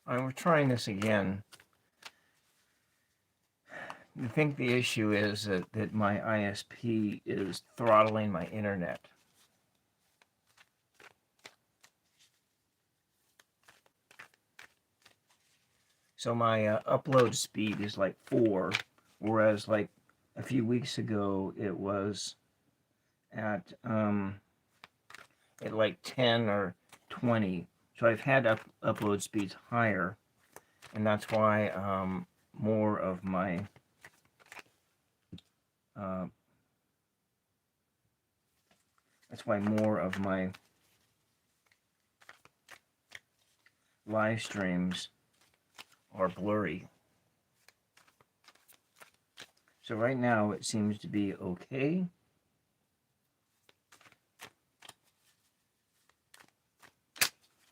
I'm trying this again. I think the issue is that my ISP is throttling my internet. So my upload speed is like 4, whereas like a few weeks ago it was at like 10 or 20. So I've had upload speeds higher, and that's why more of my uh, live streams are blurry. So right now it seems to be okay.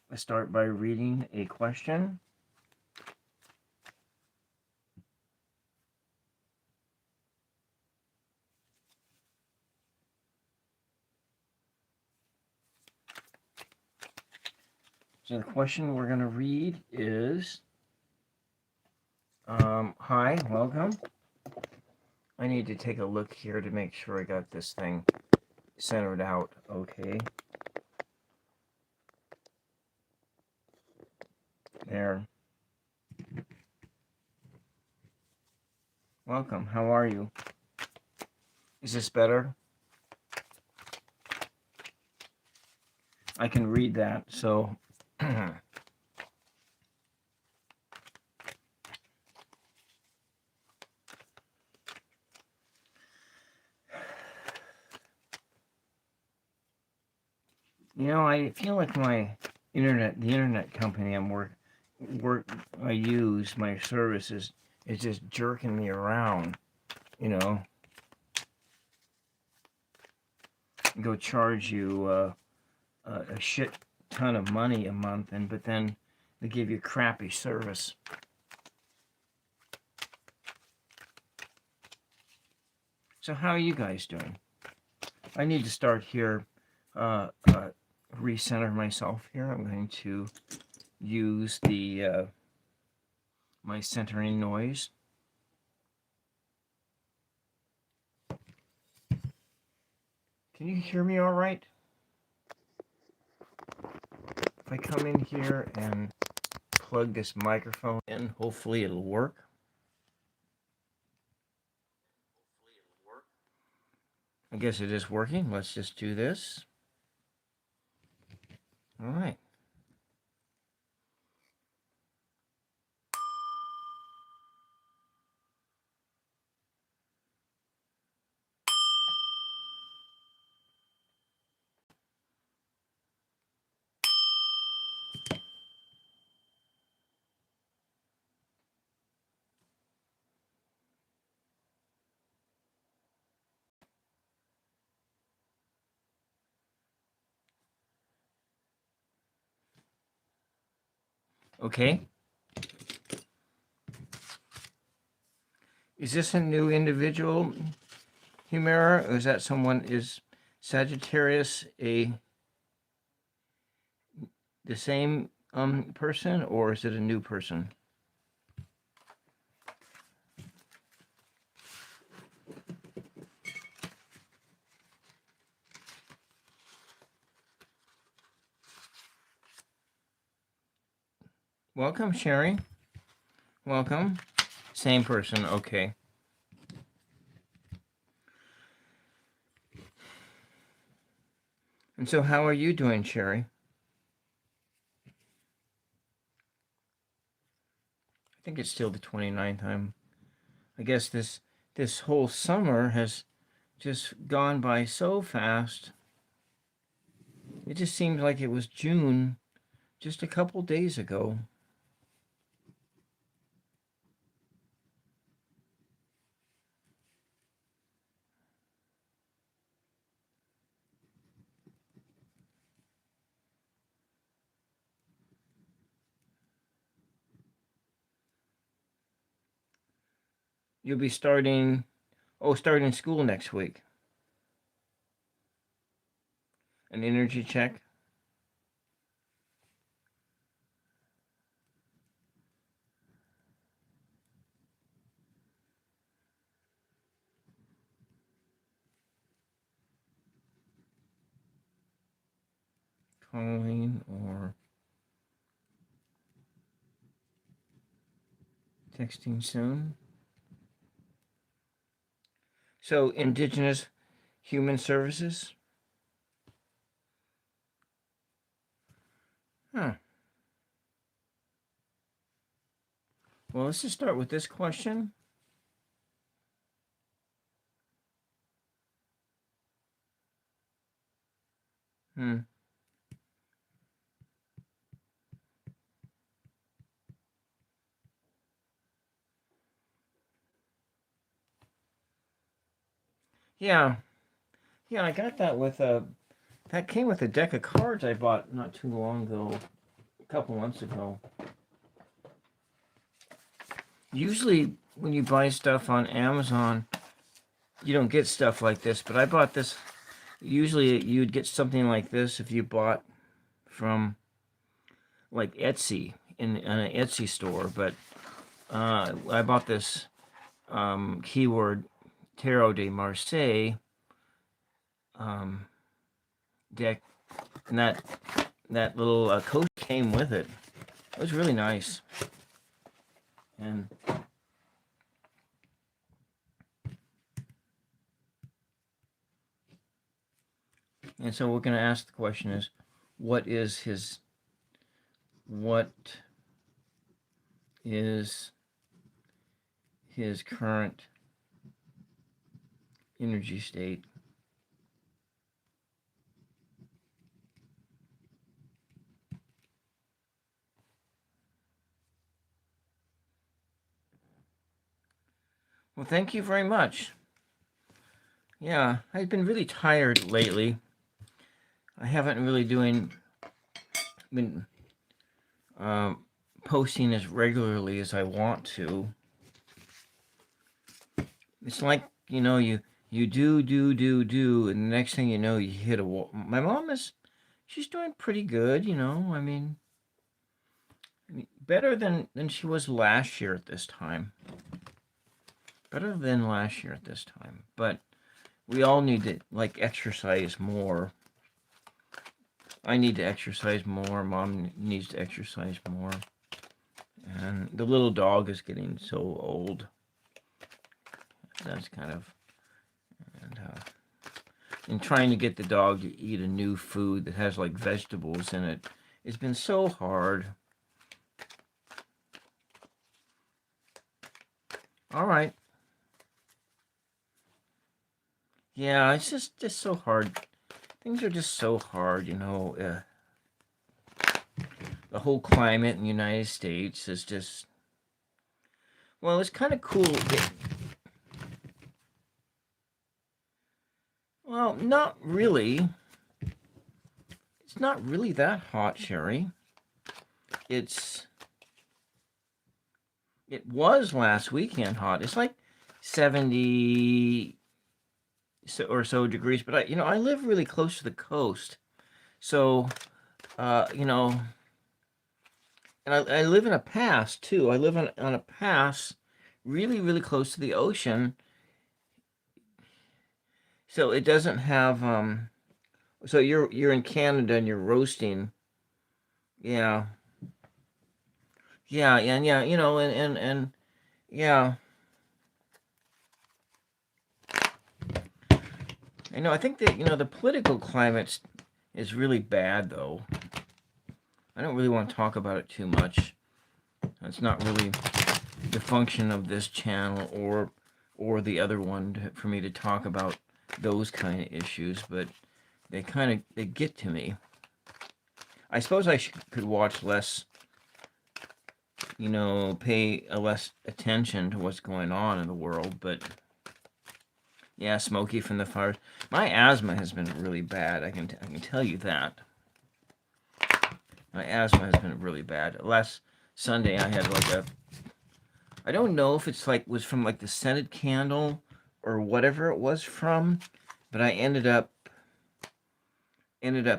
Let's start by reading a question. So the question we're going to read is, hi, welcome. I need to take a look here to make sure I got this thing centered out okay. There. Welcome, how are you? Is this better? I can read that, so you know, I feel like the internet company I use, my services, is just jerking me around, you know. Go charge you a shit ton of money a month, but then they give you crappy service. So how are you guys doing? I need to start here, recenter myself here. I'm going to use the my centering noise. Can you hear me all right? If I come in here and plug this microphone in, hopefully it'll work. I guess it is working. Let's just do this. All right. Okay. Is this a new individual, Humira? Or is that someone, is Sagittarius the same person, or is it a new person? Welcome, Sherry. Welcome. Same person, okay. And so how are you doing, Sherry? I think it's still the 29th. I guess this whole summer has just gone by so fast. It just seems like it was June just a couple days ago. You'll be starting school next week. An energy check. calling or texting soon. So, Indigenous Human Services? Huh. Well, let's just start with this question. Hmm. Yeah. Yeah, I got that with a. That came with a deck of cards I bought not too long ago, a couple months ago. Usually, when you buy stuff on Amazon, you don't get stuff like this, but I bought this. Usually, you'd get something like this if you bought from like Etsy in an Etsy store, but I bought this keyword Tarot de Marseille um, deck, and that little coat came with it. It was really nice, and so we're going to ask the question is, what is his current energy state? Well, thank you very much. Yeah, I've been really tired lately. I haven't really been posting as regularly as I want to. It's like, you do, and the next thing you know, you hit a wall. My mom she's doing pretty good, better than she was last year at this time. Better than last year at this time. But we all need to, exercise more. I need to exercise more. Mom needs to exercise more. And the little dog is getting so old. That's kind of... And trying to get the dog to eat a new food that has, vegetables in it, it's been so hard. All right. Yeah, it's just so hard. Things are just so hard, the whole climate in the United States is just... Well, it's kind of cool. Well, not really. It's not really that hot, Sherry. It was last weekend hot. It's like 70 or so degrees, but I live really close to the coast. So, and I live in a pass too. I live on a pass really, really close to the ocean. So it doesn't have so you're in Canada and you're roasting. Yeah. Yeah, and yeah, and yeah. I think that, the political climate is really bad though. I don't really want to talk about it too much. It's not really the function of this channel or the other one for me to talk about those kind of issues, but they get to me. I suppose I could watch less, pay less attention to what's going on in the world, but yeah, smoky from the fires. My asthma has been really bad. I can tell you that. My asthma has been really bad. Last Sunday I had I don't know if it's was from the scented candle or whatever it was from, but I ended up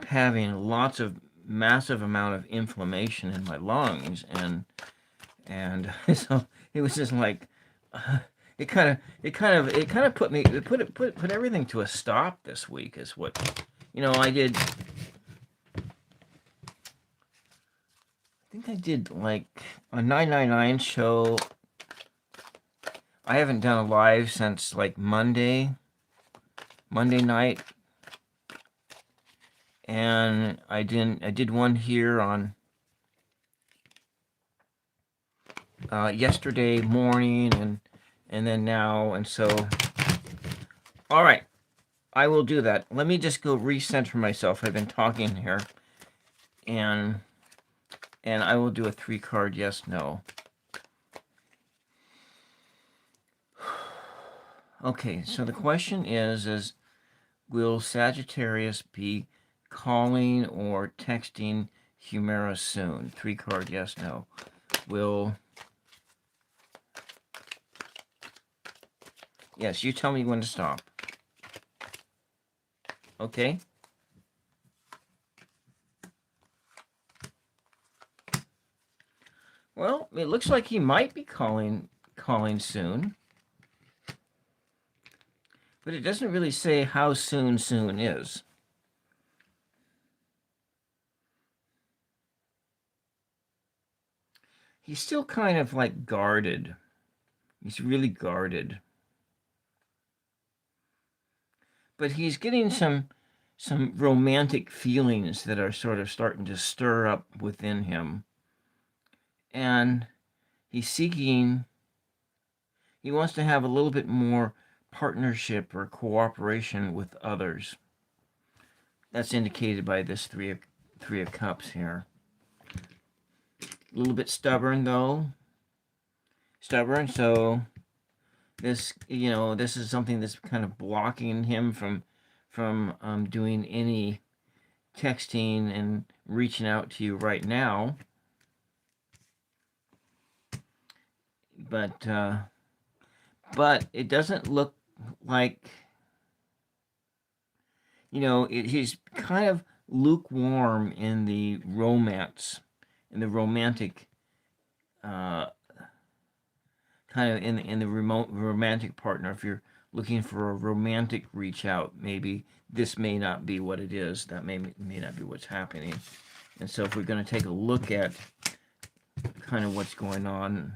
having massive amount of inflammation in my lungs, and so it was just it kind of put everything to a stop this week is what I did. think I did like a 999 show. I haven't done a live since like Monday night, and I did one here on yesterday morning, and then now, and so all right, I will do that. Let me just go recenter myself. I've been talking here, and I will do a 3-card yes no. Okay, so the question is will Sagittarius be calling or texting Humera soon? 3-card yes no. Will, yes, you tell me when to stop. Okay. Well, it looks like he might be calling soon. But it doesn't really say how soon is. He's still kind of like guarded. He's really guarded. But he's getting some romantic feelings that are sort of starting to stir up within him. And he's seeking, he wants to have a little bit more partnership or cooperation with others. That's indicated by this three of Cups here. A little bit stubborn though. Stubborn, so this, this is something that's kind of blocking him from doing any texting and reaching out to you right now. But it doesn't look like, he's kind of lukewarm in the romance, in the romantic, kind of in the romantic partner. If you're looking for a romantic reach out, maybe this may not be what it is. That may not be what's happening. And so if we're going to take a look at kind of what's going on,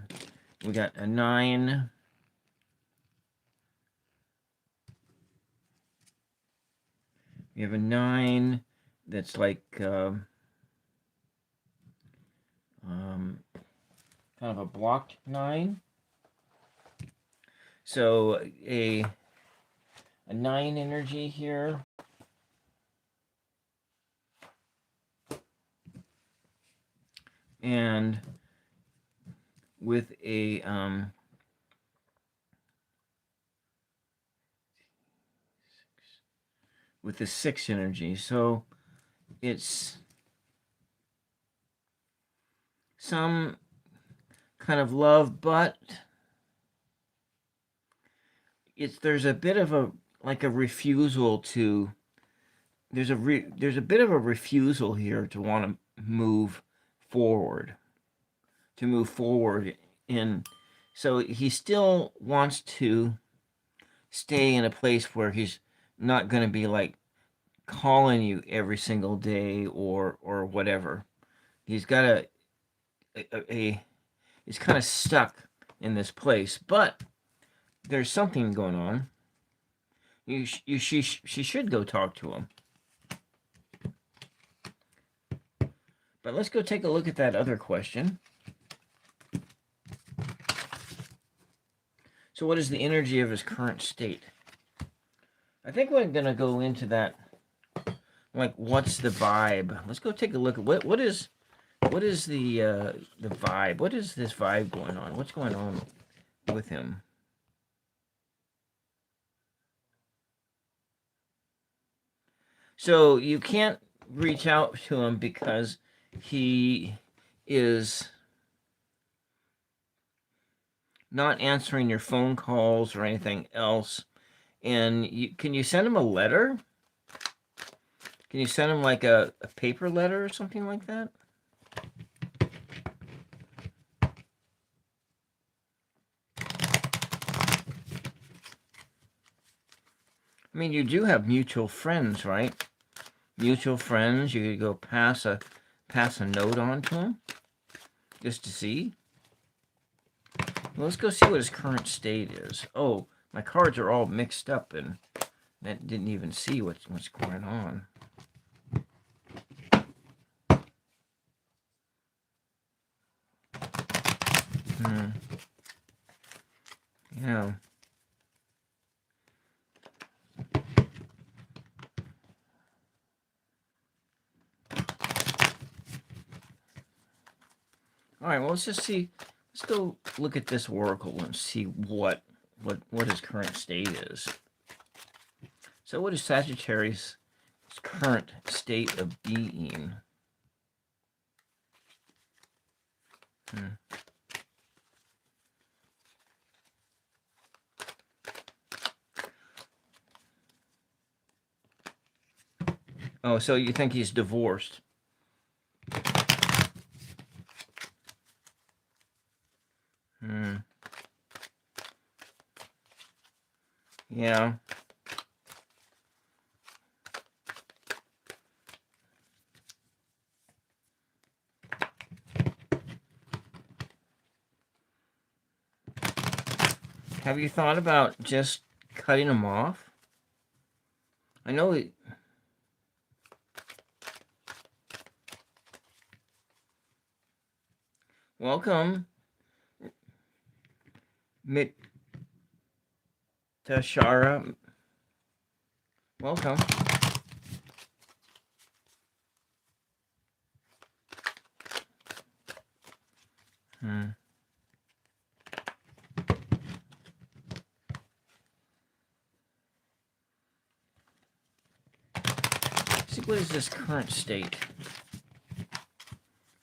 we got a 9. We have a 9 that's like kind of a blocked 9. So a 9 energy here. And with a with the 6 energy. So it's some kind of love, but there's a bit of a refusal to, there's a bit of a refusal here to want to move forward, in, so he still wants to stay in a place where he's not going to be like calling you every single day or whatever. He's got he's kind of stuck in this place, but there's something going on. She should go talk to him. But let's go take a look at that other question. So what is the energy of his current state? I think we're going to go into that, like, what's the vibe? Let's go take a look at what is the vibe? What is this vibe going on? What's going on with him? So you can't reach out to him because he is not answering your phone calls or anything else. And can you send him a letter? Can you send him like a paper letter or something like that? I mean, you do have mutual friends, right? Mutual friends. You could go pass a note on to him. Just to see? Well, let's go see what his current state is. Oh, my cards are all mixed up and that didn't even see what's going on. Yeah. All right, well, let's just see. Let's go look at this oracle and see what his current state is. So what is Sagittarius' current state of being? Oh, so you think he's divorced? Yeah. Have you thought about just cutting him off? I know it. Welcome, Mitashara. Welcome. See, what is this current state?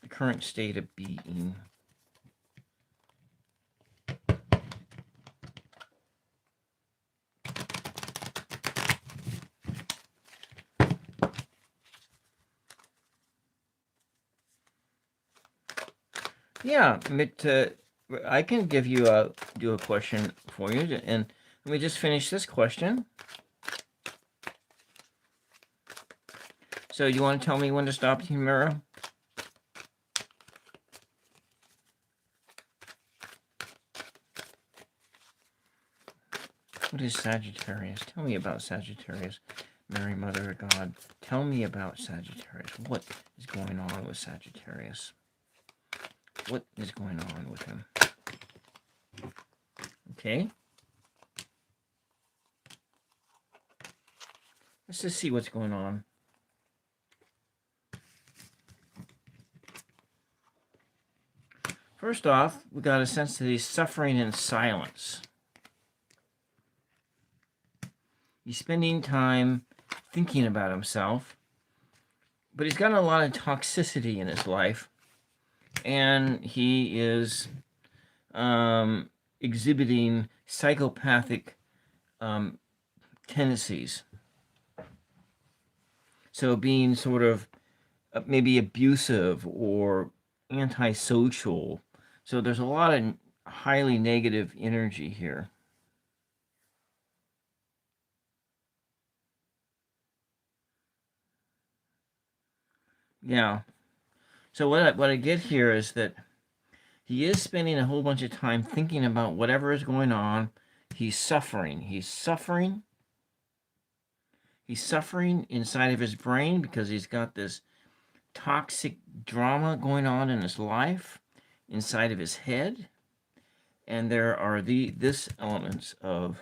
The current state of being. Yeah, I can give you do a question for you, and let me just finish this question. So you want to tell me when to stop, Humira? What is Sagittarius? Tell me about Sagittarius. Mary, Mother of God, tell me about Sagittarius. What is going on with Sagittarius? What is going on with him? Okay. Let's just see what's going on. First off, we got a sense that he's suffering in silence. He's spending time thinking about himself, but he's got a lot of toxicity in his life, and he is exhibiting psychopathic tendencies. So being sort of maybe abusive or antisocial. So there's a lot of highly negative energy here. Yeah. So what I get here is that he is spending a whole bunch of time thinking about whatever is going on. He's suffering. He's suffering. He's suffering inside of his brain because he's got this toxic drama going on in his life, inside of his head, and there are this elements of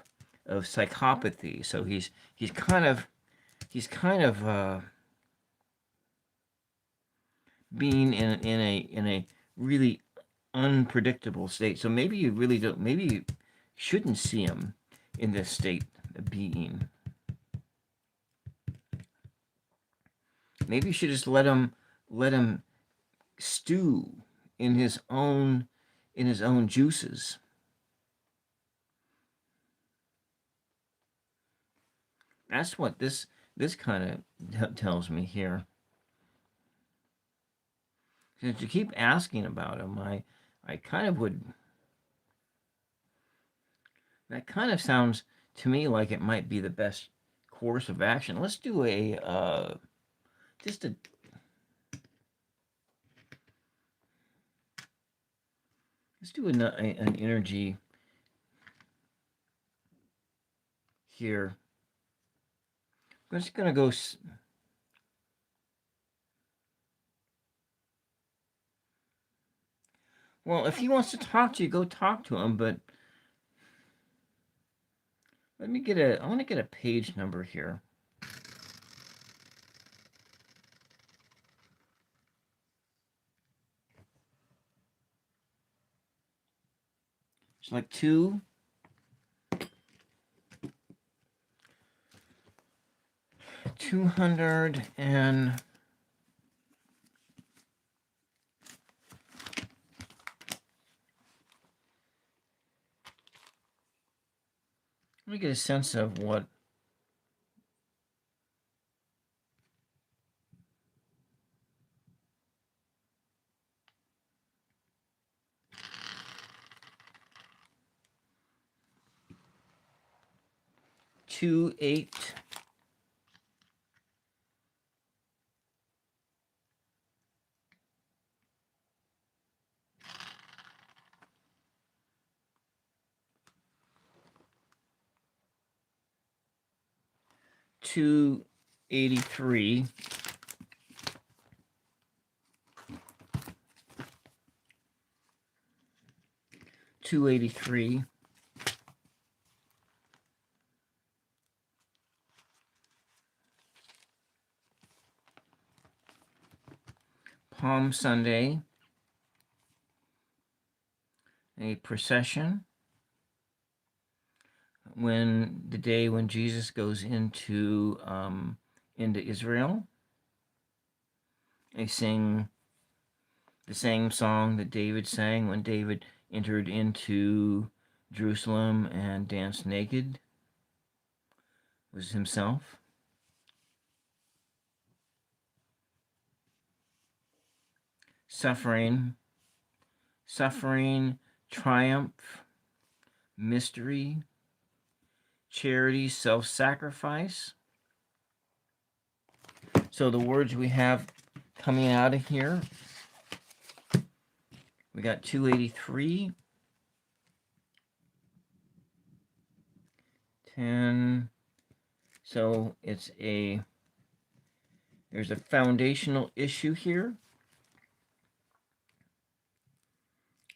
psychopathy. So he's kind of being in a really unpredictable state. So maybe you really don't. Maybe you shouldn't see him in this state of being. Maybe you should just let him stew in his own juices. That's what this kind of tells me here. Since you keep asking about him, I kind of would. That kind of sounds to me like it might be the best course of action. Let's do a just a Let's do an energy here. I'm just going to go... Well, if he wants to talk to you, go talk to him, but... I want to get a page number here. It's like 200 and... Let me get a sense of what... Two, 8... $283. $283. Palm Sunday, a procession, when the day when Jesus goes into Israel. They sing the same song that David sang when David entered into Jerusalem and danced naked, was himself. Suffering, triumph, mystery, charity, self-sacrifice. So the words we have coming out of here, we got 283, 10. So there's a foundational issue here.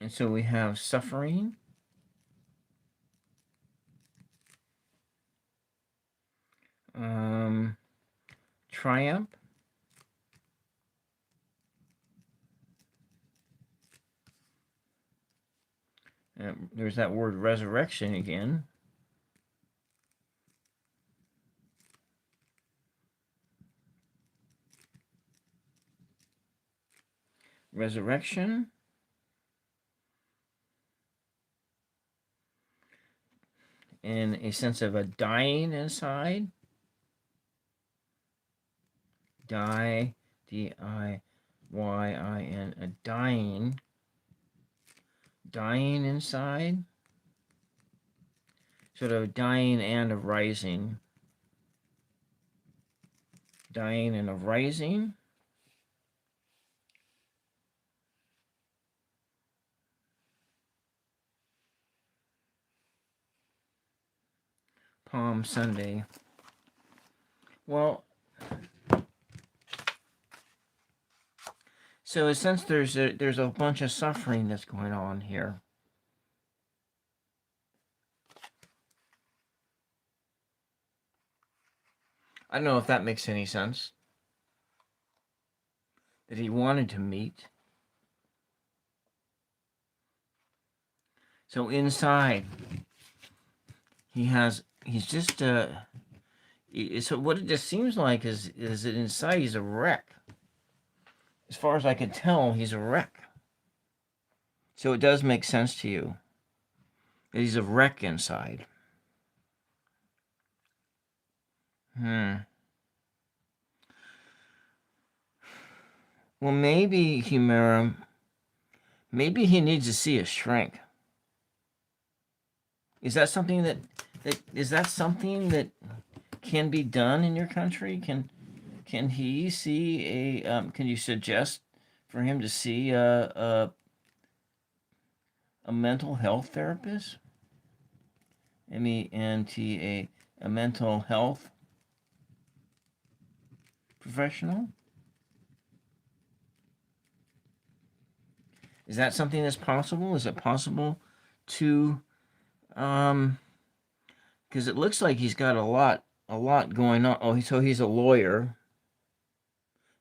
And so we have suffering, triumph, there's that word resurrection again. Resurrection. And a sense of a dying inside. Die, D-I-Y-I-N, a dying inside. Sort of dying and a rising. Dying and a rising. Palm Sunday. Well, so since there's a bunch of suffering that's going on here. I don't know if that makes any sense. That he wanted to meet. So inside, he's just so what it just seems like is that inside he's a wreck. As far as I can tell, he's a wreck. So it does make sense to you that he's a wreck inside. Well, maybe Humira, maybe he needs to see a shrink. Is that something that can be done in your country? Can he see can you suggest for him to see a A mental health therapist? MENTA, a mental health professional? Is that something that's possible? Is it possible to, because it looks like he's got a lot going on. Oh, so he's a lawyer,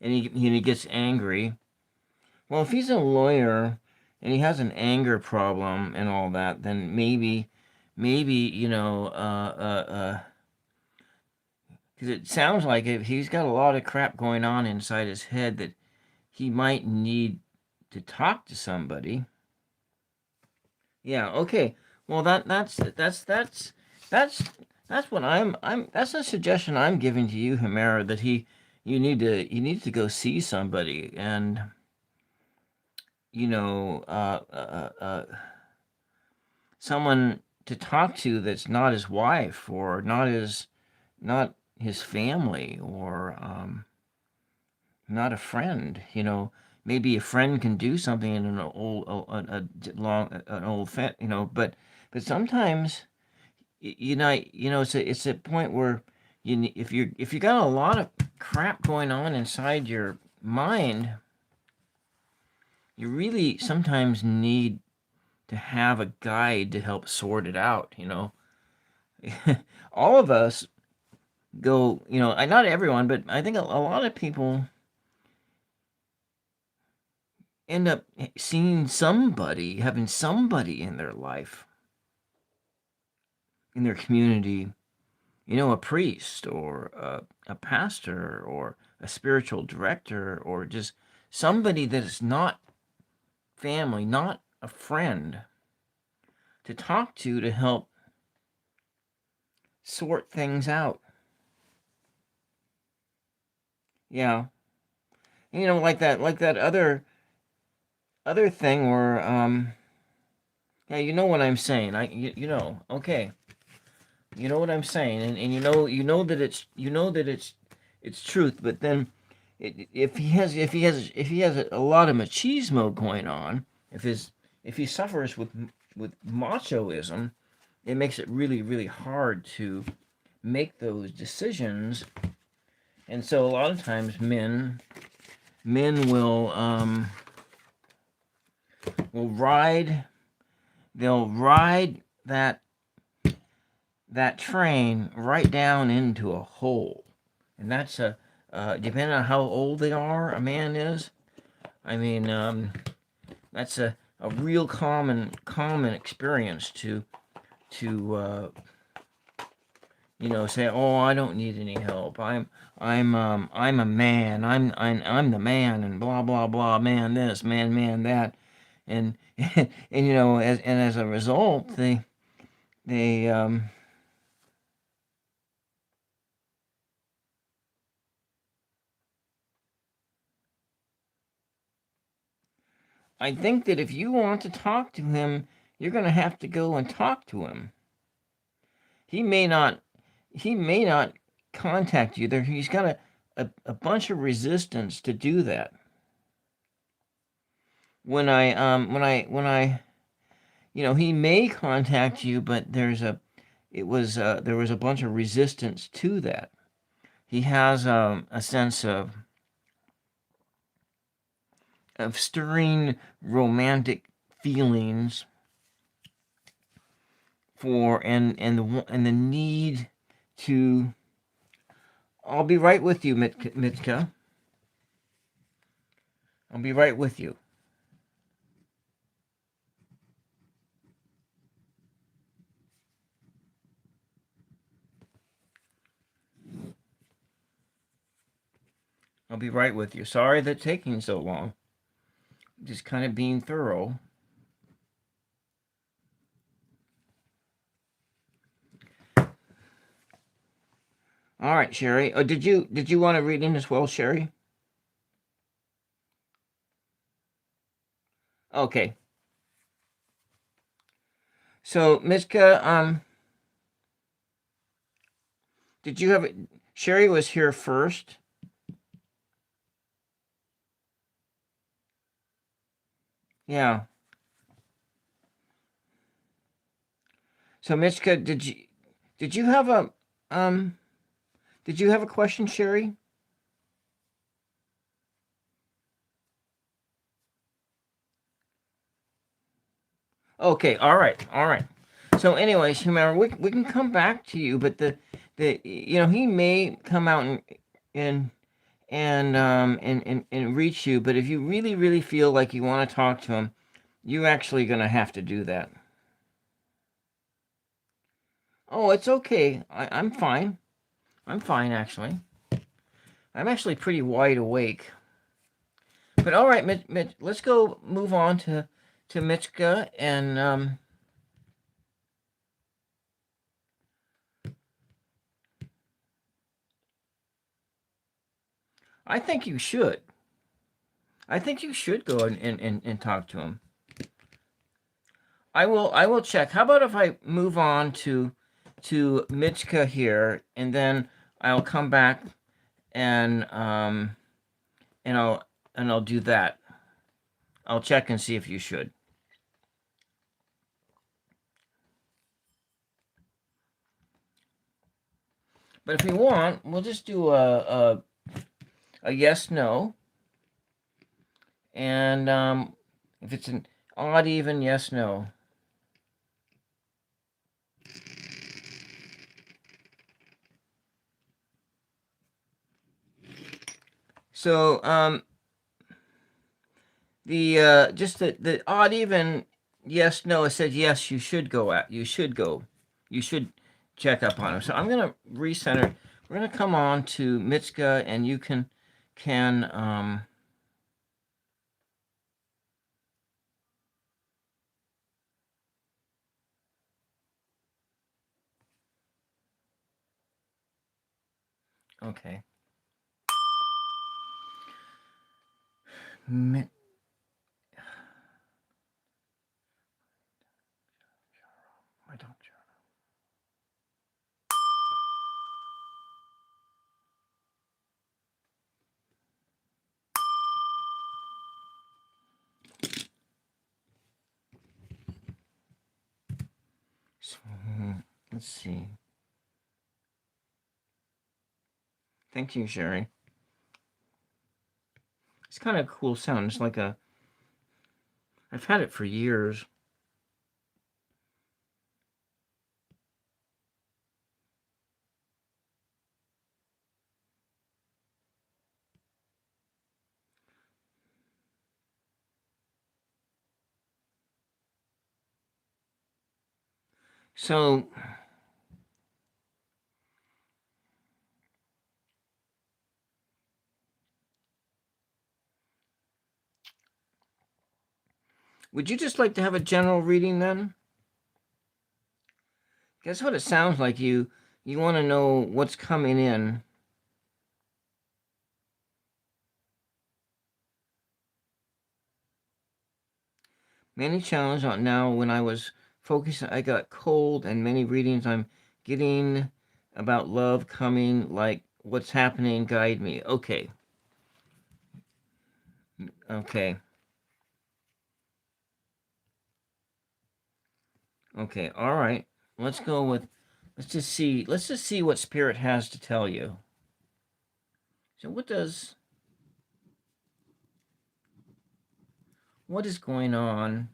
and he gets angry. Well, if he's a lawyer and he has an anger problem and all that, then maybe because it sounds like if he's got a lot of crap going on inside his head that he might need to talk to somebody. Yeah. Okay. Well, that's that's what I'm that's a suggestion I'm giving to you, Humera, that you need to go see somebody and you know someone to talk to that's not his wife or not his family or not a friend. Maybe a friend can do something in an old long an old but sometimes it's a point where if you got a lot of crap going on inside your mind, you really sometimes need to have a guide to help sort it out. All of us go, not everyone, but I think a lot of people end up seeing somebody, having somebody in their life, in their community, a priest or a pastor or a spiritual director or just somebody that is not family, not a friend, to talk to help sort things out. Yeah. Like that other thing where yeah, you know what I'm saying. Okay. You know what I'm saying, and you know that it's truth. But then, if he has a lot of machismo going on, if he suffers with machoism, it makes it really really hard to make those decisions. And so a lot of times men will ride they'll ride that train right down into a hole. And that's depending on how old they are, a man is. I mean, that's a real common experience to say, oh, I don't need any help. I'm a man. I'm the man, and blah blah blah. Man this, man that, and as a result, they I think that if you want to talk to him, you're going to have to go and talk to him. He may not he may not contact you. He's got a bunch of resistance to do that. When I he may contact you, but there was a bunch of resistance to that. He has a sense of stirring romantic feelings for and the need to. I'll be right with you, Mitka. I'll be right with you. I'll be right with you. Sorry that taking so long. Just kind of being thorough. All right, Sherry. Oh, did you want to read in as well, Sherry? Okay. So, Miska, did you have Sherry was here first? Yeah. So Mitchka, did you have a um did you have a question, Sherry? Okay, all right, all right. So, anyways, remember we can come back to you, but the he may come out and and reach you, but if you really feel like you want to talk to him, you're actually gonna have to do that. Oh, it's okay. I'm fine. I'm fine actually. I'm actually pretty wide awake. But all right, Mitch, let's go move on to Mitchka and I think you should. I think you should go and talk to him. I will check. How about if I move on to Mitchka here, and then I'll come back and and I'll do that. I'll check and see if you should. But if you want, we'll just do a yes no, and if it's an odd even yes no. So the just the odd even yes no, it said yes, you should go at you should go, you should check up on him. So I'm gonna recenter. We're gonna come on to Mitska, and you can okay. Mi- I don't. So, let's see. Thank you, Sherry. It's kind of a cool sound. It's like a. I've had it for years. So, would you just like to have a general reading then? Guess what it sounds like. You want to know what's coming in. Many challenges on now when I was focused, I got cold, and many readings I'm getting about love coming, like what's happening, guide me. Okay. Okay. Okay. All right. Let's go with let's just see what spirit has to tell you. So what is going on?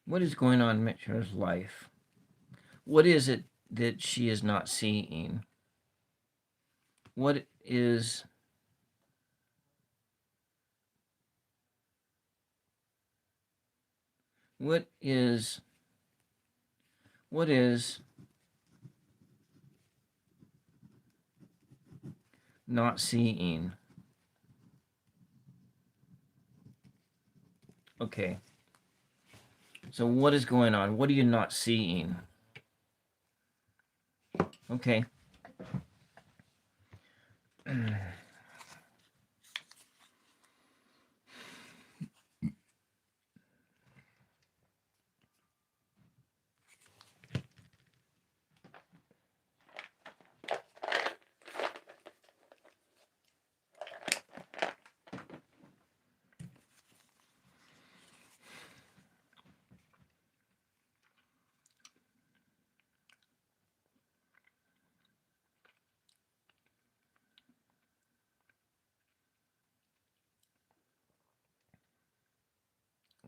What is going on in Mitchell's life? What is it that she is not seeing? What is what is what is not seeing? Okay. So what is going on? What are you not seeing? Okay.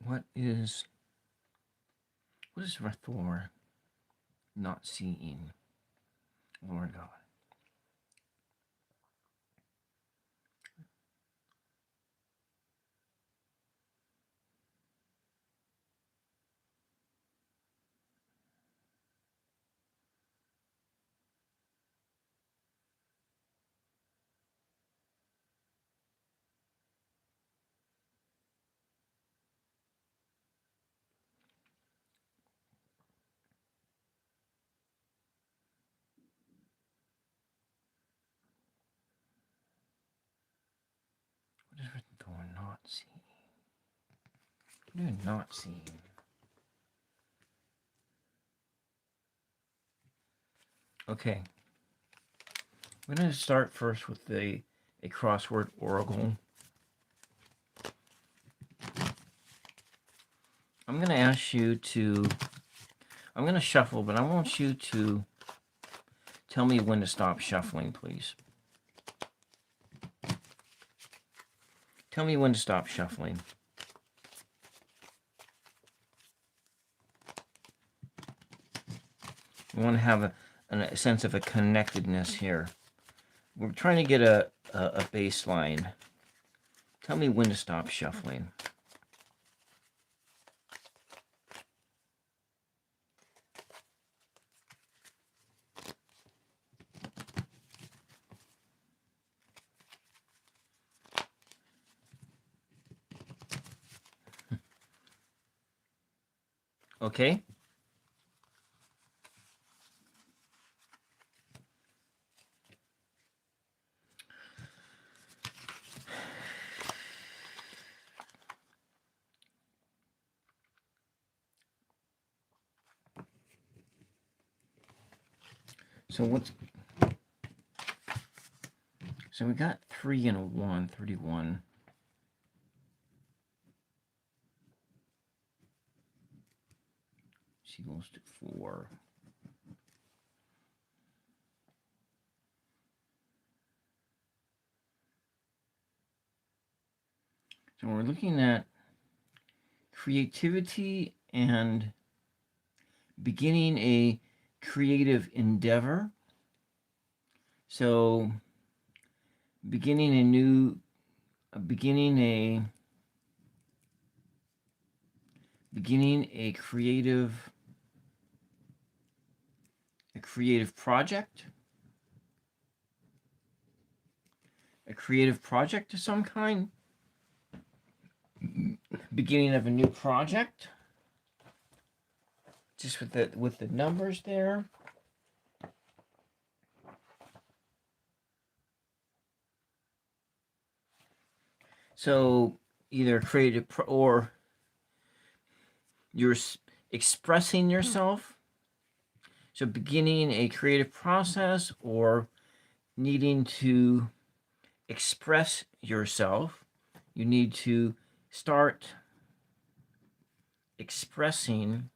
What is Thor not seeing? Lord God. What is Thor not seeing? What are you not seeing? Okay. We're going to start first with a crossword oracle. I'm going to ask you to, I'm going to shuffle, but I want you to tell me when to stop shuffling, please. Tell me when to stop shuffling. We want to have a sense of a connectedness here. We're trying to get a baseline. Tell me when to stop shuffling. Okay? So we got 3 and a 1, 31. She goes to 4. So we're looking at creativity and beginning a creative endeavor. So beginning a creative project. A creative project of some kind. Beginning of a new project. Just with the numbers there. So either creative or you're expressing yourself. So beginning a creative process or needing to express yourself, you need to start expressing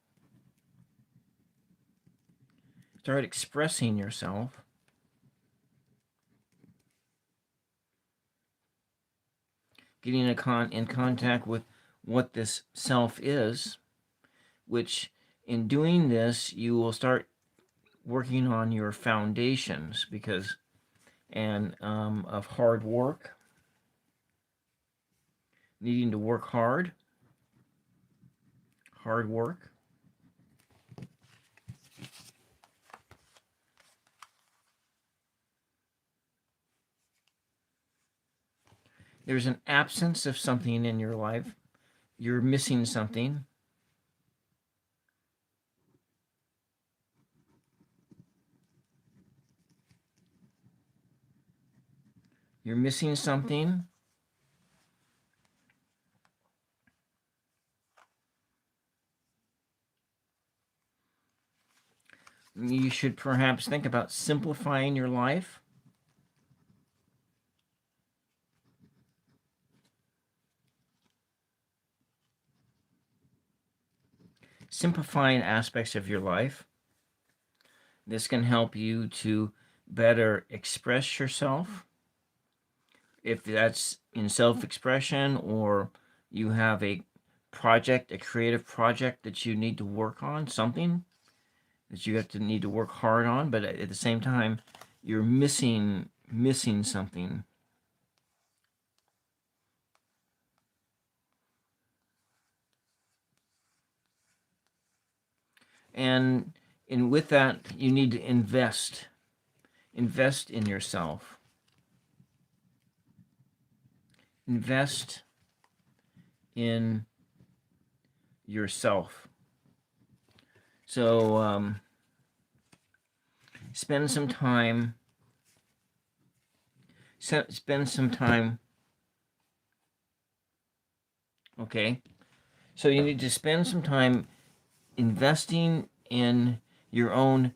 yourself. Getting in contact with what this self is, which in doing this, you will start working on your foundations of hard work, needing to work hard work. There's an absence of something in your life. You're missing something. You're missing something. You should perhaps think about simplifying your life. Simplifying aspects of your life. This can help you to better express yourself. If that's in self-expression or you have a project, a creative project that you need to work on, something that you have to need to work hard on, but at the same time, you're missing something. And with that, you need to invest in yourself. Invest in yourself. So spend some time. Spend some time. Okay. So you need to spend some time investing in your own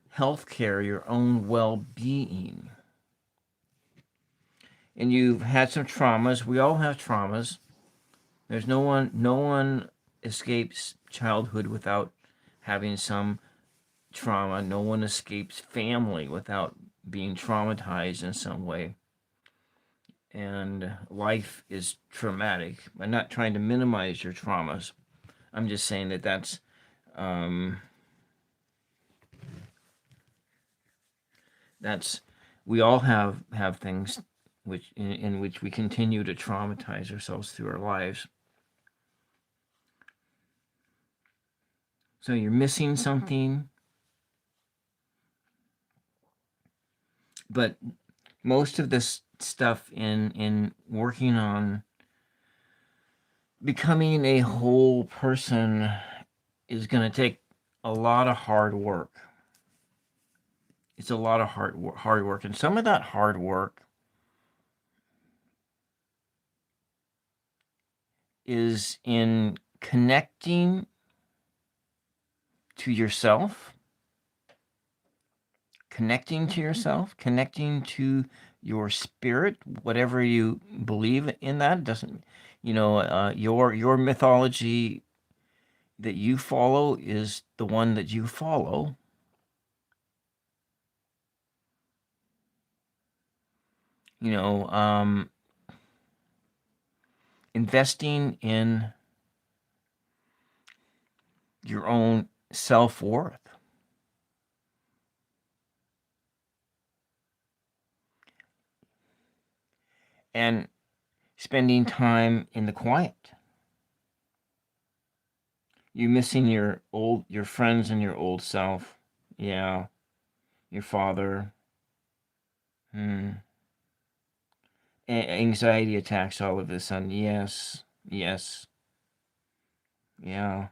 health care, your own well-being. And you've had some traumas. We all have traumas. There's no one escapes childhood without having some trauma. No one escapes family without being traumatized in some way. And life is traumatic. I'm not trying to minimize your traumas. I'm just saying that that's we all have things which in which we continue to traumatize ourselves through our lives. So you're missing something, but most of this stuff in working on becoming a whole person is going to take a lot of hard work. It's a lot of hard work, and some of that hard work is in connecting to yourself, connecting to your spirit, whatever you believe in. That doesn't, your mythology that you follow is the one that you follow. Investing in your own self-worth. And spending time in the quiet. You missing your friends and your old self. Yeah. Your father. Anxiety attacks all of a sudden. Yes. Yeah.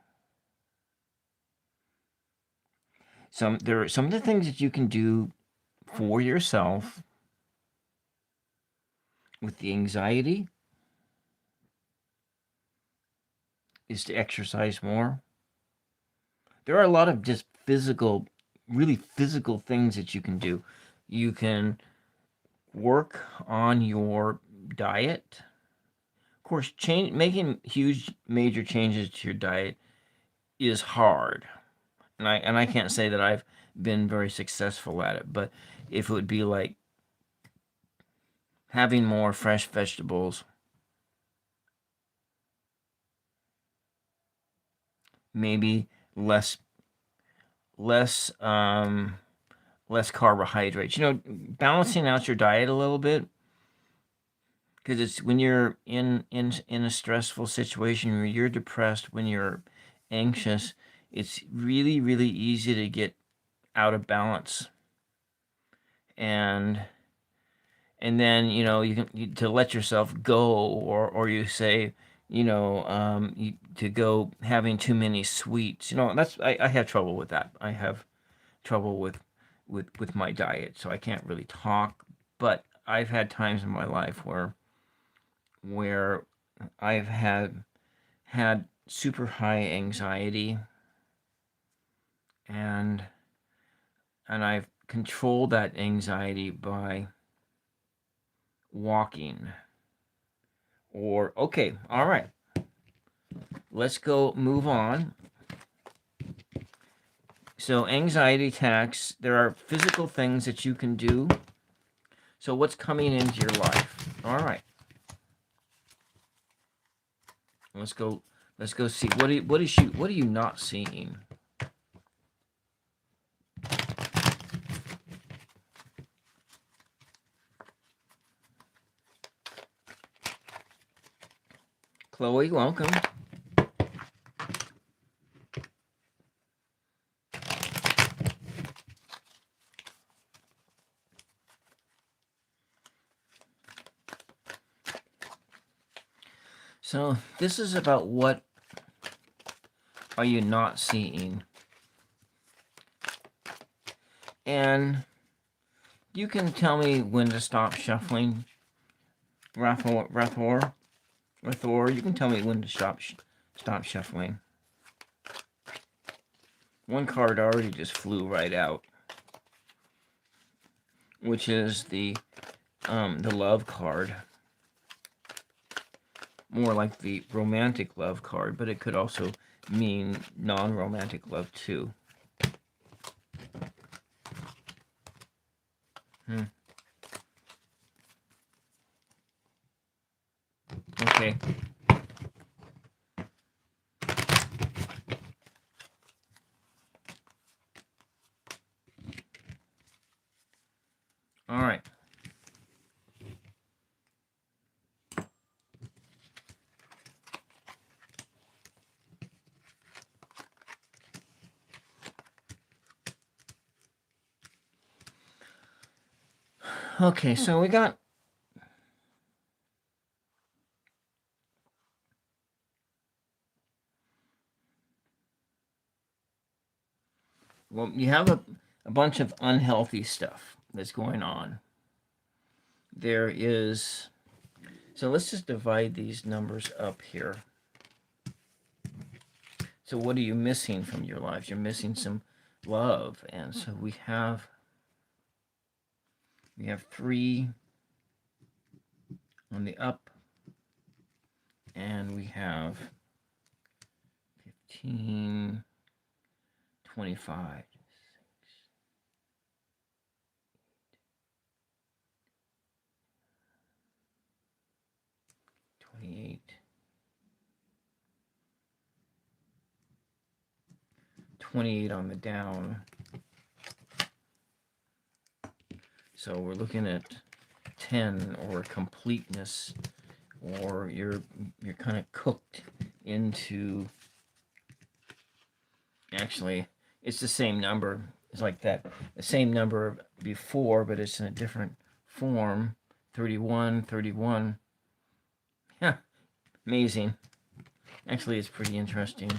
There are some of the things that you can do for yourself with the anxiety is to exercise more. There are a lot of just really physical things that you can do. You can work on your diet. Of course, making huge major changes to your diet is hard. And I can't say that I've been very successful at it, but if it would be like having more fresh vegetables, maybe less carbohydrates. Balancing out your diet a little bit, because it's when you're in a stressful situation, when you're depressed, when you're anxious, it's really really easy to get out of balance. And then you can to let yourself go, or you say to go having too many sweets. That's I have trouble with that. I have trouble with my diet, so I can't really talk. But I've had times in my life where I've had super high anxiety, and I've controlled that anxiety by walking. Or okay, all right, let's go move on. So anxiety attacks, there are physical things that you can do. So what's coming into your life? All right. Let's go Let's go see what are you not seeing? Chloe, welcome. So this is about what are you not seeing? And you can tell me when to stop shuffling, Rathor. You can tell me when to stop shuffling. One card already just flew right out, which is the love card. More like the romantic love card, but it could also mean non-romantic love too. Okay. All right. Okay, so we got well, you have a bunch of unhealthy stuff that's going on. There is, so let's just divide these numbers up here. So what are you missing from your life? You're missing some love. And so we have 3 on the up, and we have 15, 25, 28, 28 on the down. So we're looking at 10 or completeness, or you're kind of cooked into, actually it's the same number. It's like that, the same number before, but it's in a different form. 31, 31. Yeah, amazing. Actually, it's pretty interesting.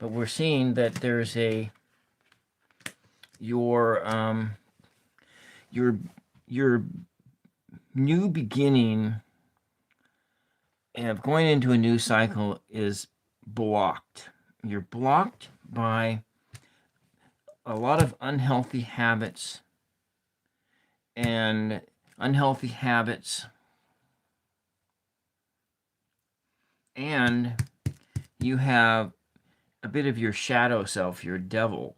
But we're seeing that there's your new beginning of going into a new cycle is blocked. You're blocked by a lot of unhealthy habits, and you have a bit of your shadow self, your devil.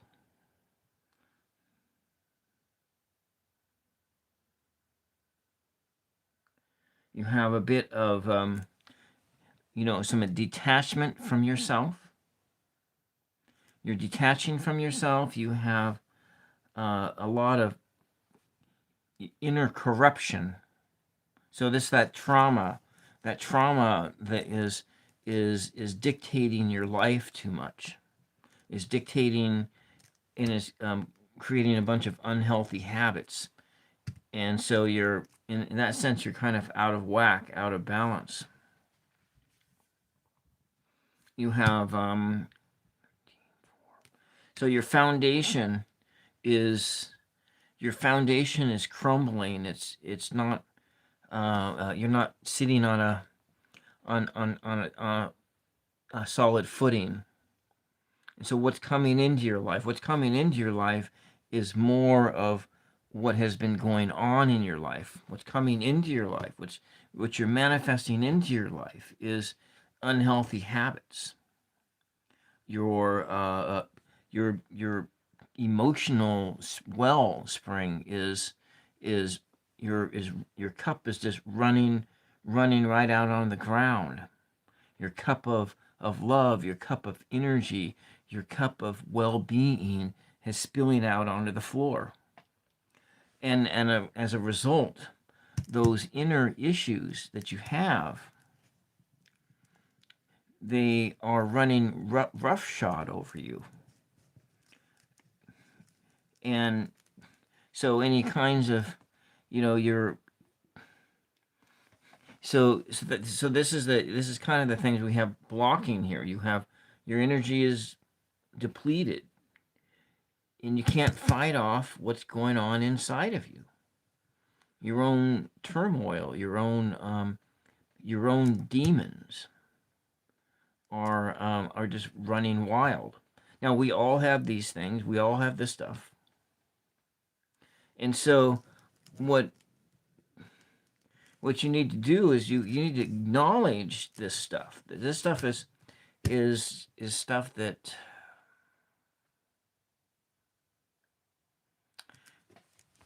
You have a bit of, some detachment from yourself. You're detaching from yourself. You have a lot of inner corruption. So that trauma that is dictating your life too much, is dictating and is creating a bunch of unhealthy habits. And so you're, in that sense, you're kind of out of whack, out of balance. You have, so your foundation is crumbling. It's not, you're not sitting on a solid footing. And so what's coming into your life is more of what has been going on in your life. What's coming into your life, what you're manifesting into your life, is unhealthy habits. Your emotional wellspring is your cup is just running right out on the ground. Your cup of of love, your cup of energy, your cup of well-being is spilling out onto the floor. And as a result, those inner issues that you have, they are running roughshod over you. And so any kinds of, your so this is kind of the things we have blocking here. You have your energy is depleted, and you can't fight off what's going on inside of you. Your own turmoil, your own demons are just running wild. Now we all have these things. We all have this stuff, and so what you need to do is you need to acknowledge this stuff. This stuff is stuff that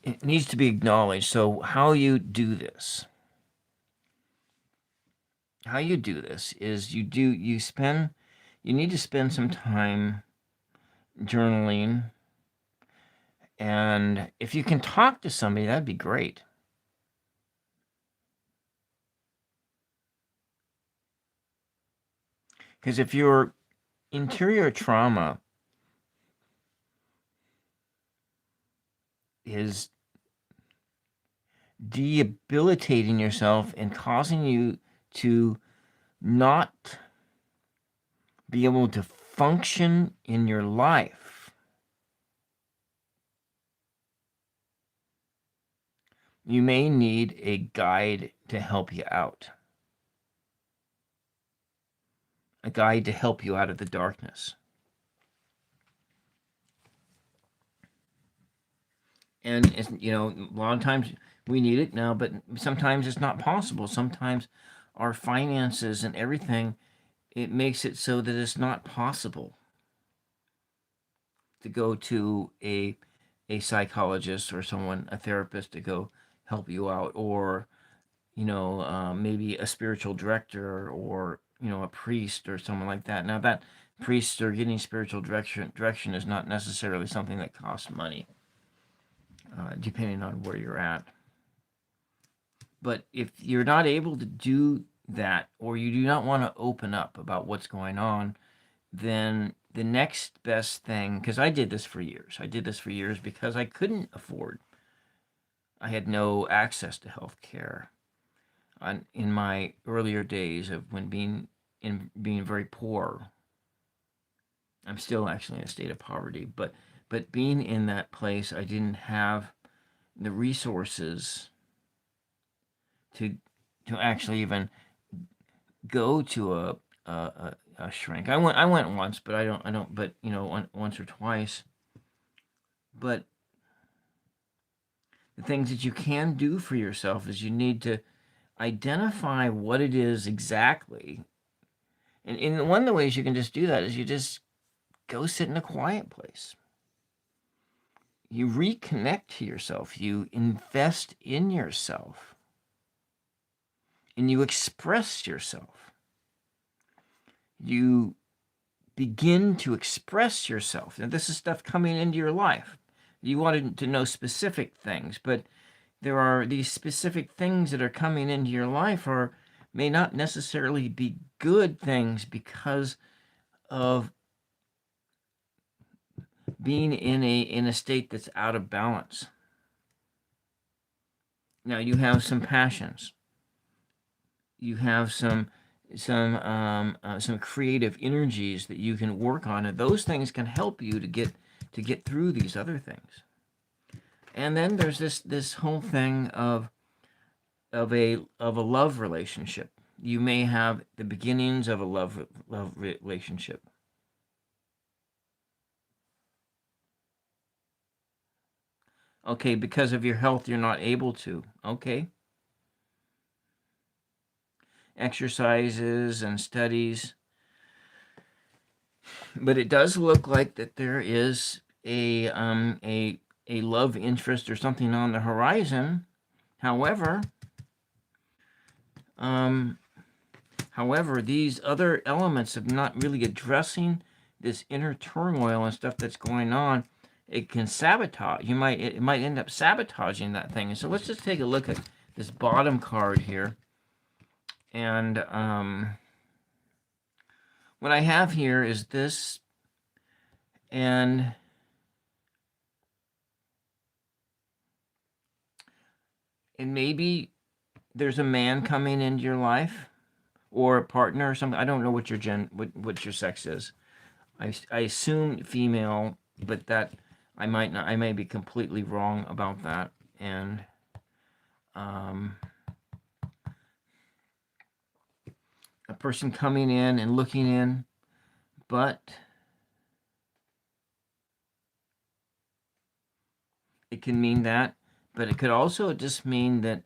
it needs to be acknowledged. So how you do this is you need to spend some time journaling, and if you can talk to somebody, that'd be great. Because if your interior trauma is debilitating yourself and causing you to not be able to function in your life, you may need a guide to help you out. A guide to help you out of the darkness. And it's, a lot of times we need it now, but sometimes it's not possible. Sometimes our finances and everything, it makes it so that it's not possible to go to a psychologist or a therapist to go help you out, or maybe a spiritual director, or a priest or someone like that. Now that priests or getting spiritual direction is not necessarily something that costs money, depending on where you're at. But if you're not able to do that, or you do not want to open up about what's going on, then the next best thing, because I did this for years because I couldn't afford, I had no access to health care in my earlier days of when being very poor. I'm still actually in a state of poverty, but being in that place, I didn't have the resources to actually even go to a shrink. I went once, but I don't. But once or twice. But the things that you can do for yourself is you need to identify what it is exactly. And one of the ways you can just do that is you just go sit in a quiet place. You reconnect to yourself. You invest in yourself. And you express yourself. You begin to express yourself. Now, this is stuff coming into your life. You wanted to know specific things, but there are these specific things that are coming into your life, or may not necessarily be good things because of being in a state that's out of balance. Now you have some passions. You have some creative energies that you can work on, and those things can help you to get through these other things. And then there's this whole thing of a love relationship. You may have the beginnings of a love relationship. Okay, because of your health, you're not able to. Okay. Exercises and studies. But it does look like that there is a love interest or something on the horizon. However, However, these other elements of not really addressing this inner turmoil and stuff that's going on, it can sabotage. It might end up sabotaging that thing. And so let's just take a look at this bottom card here. And what I have here is this, and maybe there's a man coming into your life, or a partner or something. I don't know what your what your sex is. I assume female, but that I may be completely wrong about that. And a person coming in and looking in, but it can mean that, but it could also just mean that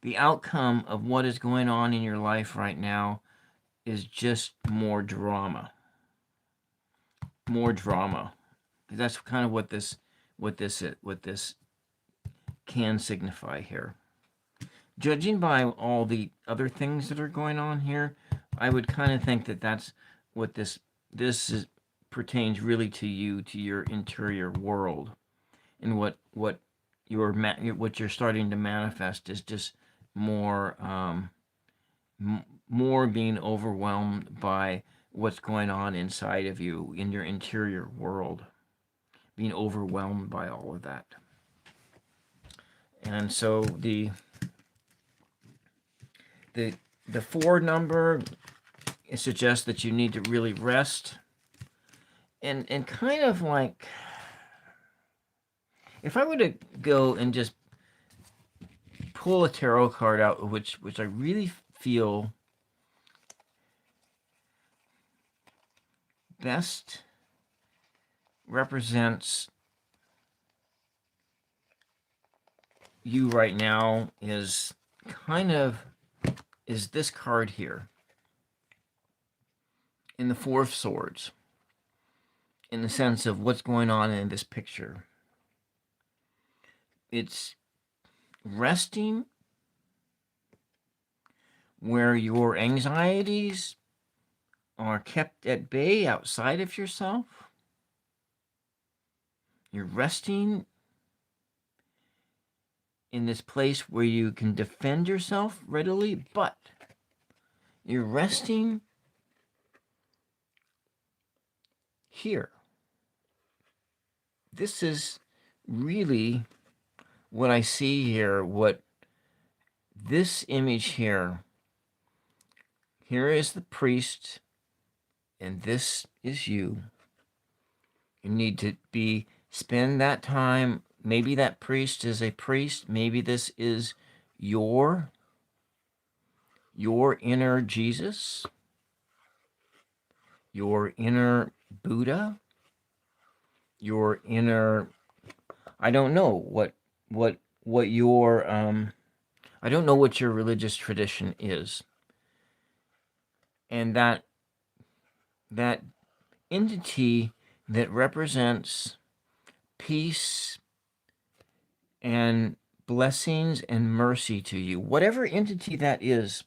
the outcome of what is going on in your life right now is just more drama. More drama. That's kind of what this can signify here. Judging by all the other things that are going on here, I would kind of think that that's what this pertains really to you, to your interior world, and what you're starting to manifest is just more more being overwhelmed by what's going on inside of you in your interior world, being overwhelmed by all of that. And so the 4 number, it suggests that you need to really rest and kind of like, if I were to go and just pull a tarot card out, which I really feel best represents you right now, is this card here, in the 4 of Swords, in the sense of what's going on in this picture. It's resting where your anxieties are kept at bay outside of yourself. You're resting in this place where you can defend yourself readily, but you're resting here. This is really what I see here, what this image here is the priest, and this is you. You need to spend that time. Maybe that priest is a priest. Maybe this is your inner Jesus, your inner Buddha, your inner, I don't know what your I don't know what your religious tradition is. And that entity that represents peace and blessings and mercy to you, whatever entity that is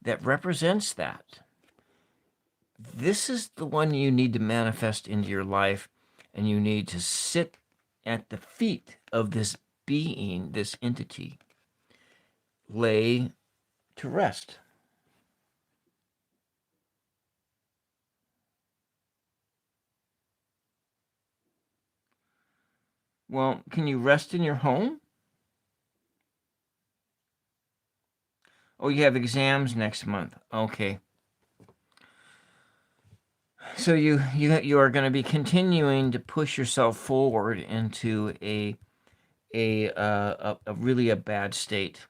that represents that, this is the one you need to manifest into your life, and you need to sit at the feet of this being, this entity, lay to rest. Well, can you rest in your home? Oh, you have exams next month. Okay. So you are going to be continuing to push yourself forward into a really a bad state.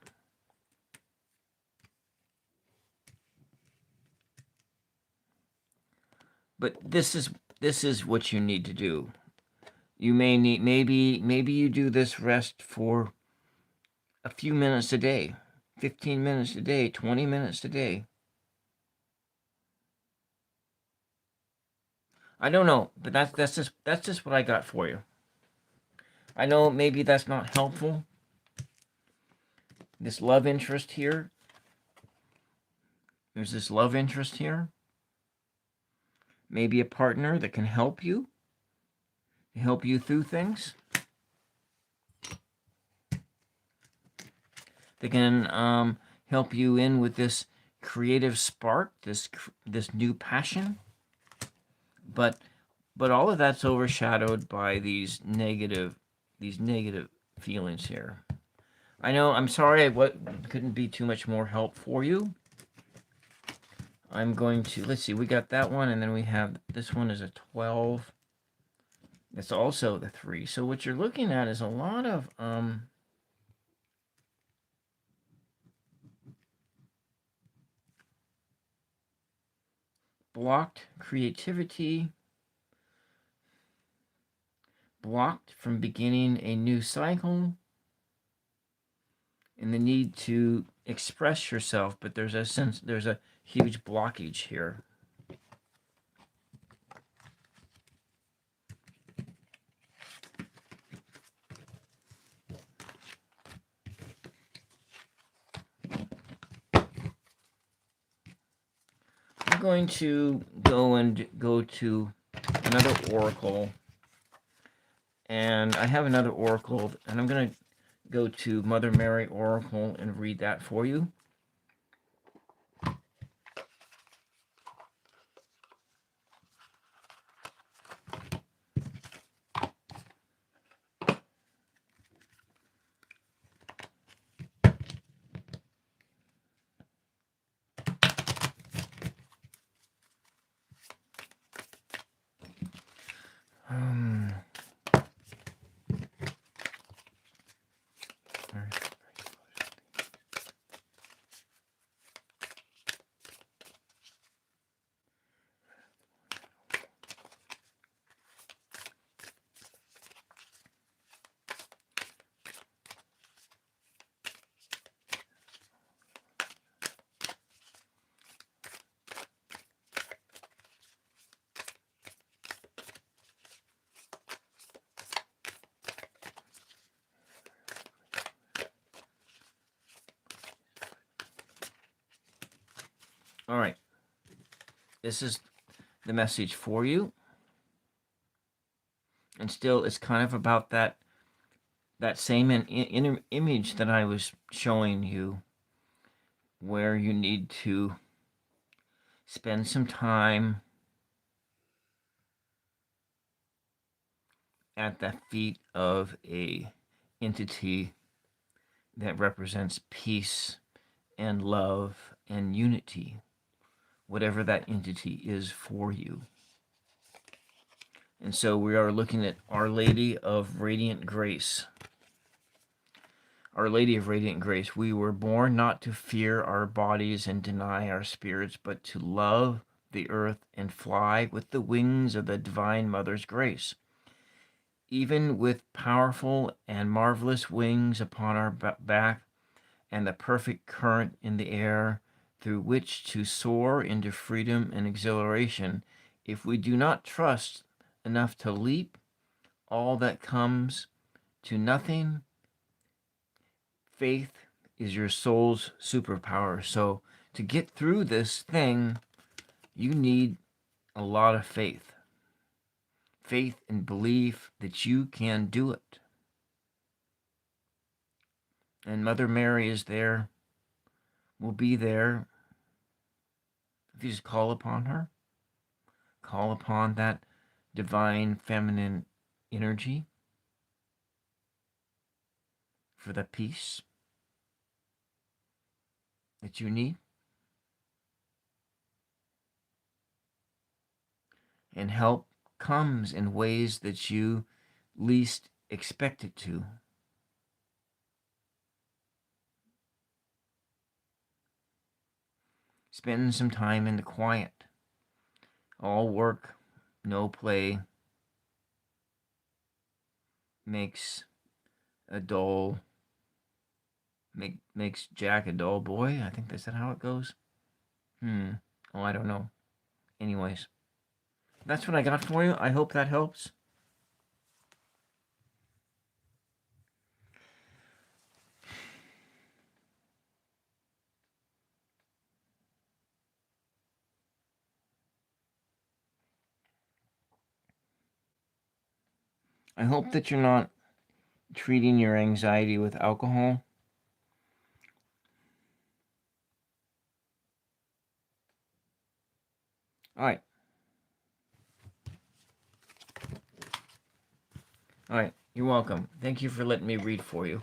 But this is what you need to do. You may need, maybe you do this rest for a few minutes a day, 15 minutes a day, 20 minutes a day. I don't know, but that's just what I got for you. I know maybe that's not helpful. This love interest here, There's this love interest here. Maybe a partner that can help you through things. They can help you in with this creative spark, this new passion. But all of that's overshadowed by these negative feelings here. I know. I'm sorry. I couldn't be too much more help for you. I'm going to, let's see. We got that one, and then we have this one is a 12. That's also the 3. So what you're looking at is a lot of blocked creativity, blocked from beginning a new cycle, and the need to express yourself, but there's a huge blockage here. I'm going to go to another oracle, and I have another oracle, and I'm going to go to Mother Mary Oracle and read that for you. All right. This is the message for you. And still, it's kind of about that same image that I was showing you, where you need to spend some time at the feet of a entity that represents peace and love and unity, whatever that entity is for you. And so we are looking at Our Lady of Radiant Grace. Our Lady of Radiant Grace, we were born not to fear our bodies and deny our spirits, but to love the earth and fly with the wings of the Divine Mother's grace. Even with powerful and marvelous wings upon our back and the perfect current in the air through which to soar into freedom and exhilaration, if we do not trust enough to leap, all that comes to nothing. Faith is your soul's superpower. So to get through this thing, you need a lot of faith. Faith and belief that you can do it. And Mother Mary is there, will be there. If you just call upon her, call upon that divine feminine energy for the peace that you need. And help comes in ways that you least expect it to. Spend some time in the quiet. All work, no play makes a dull, makes Jack a dull boy. I think that's how it goes. Oh, I don't know. Anyways, that's what I got for you. I hope that helps. I hope that you're not treating your anxiety with alcohol. All right. All right. You're welcome. Thank you for letting me read for you.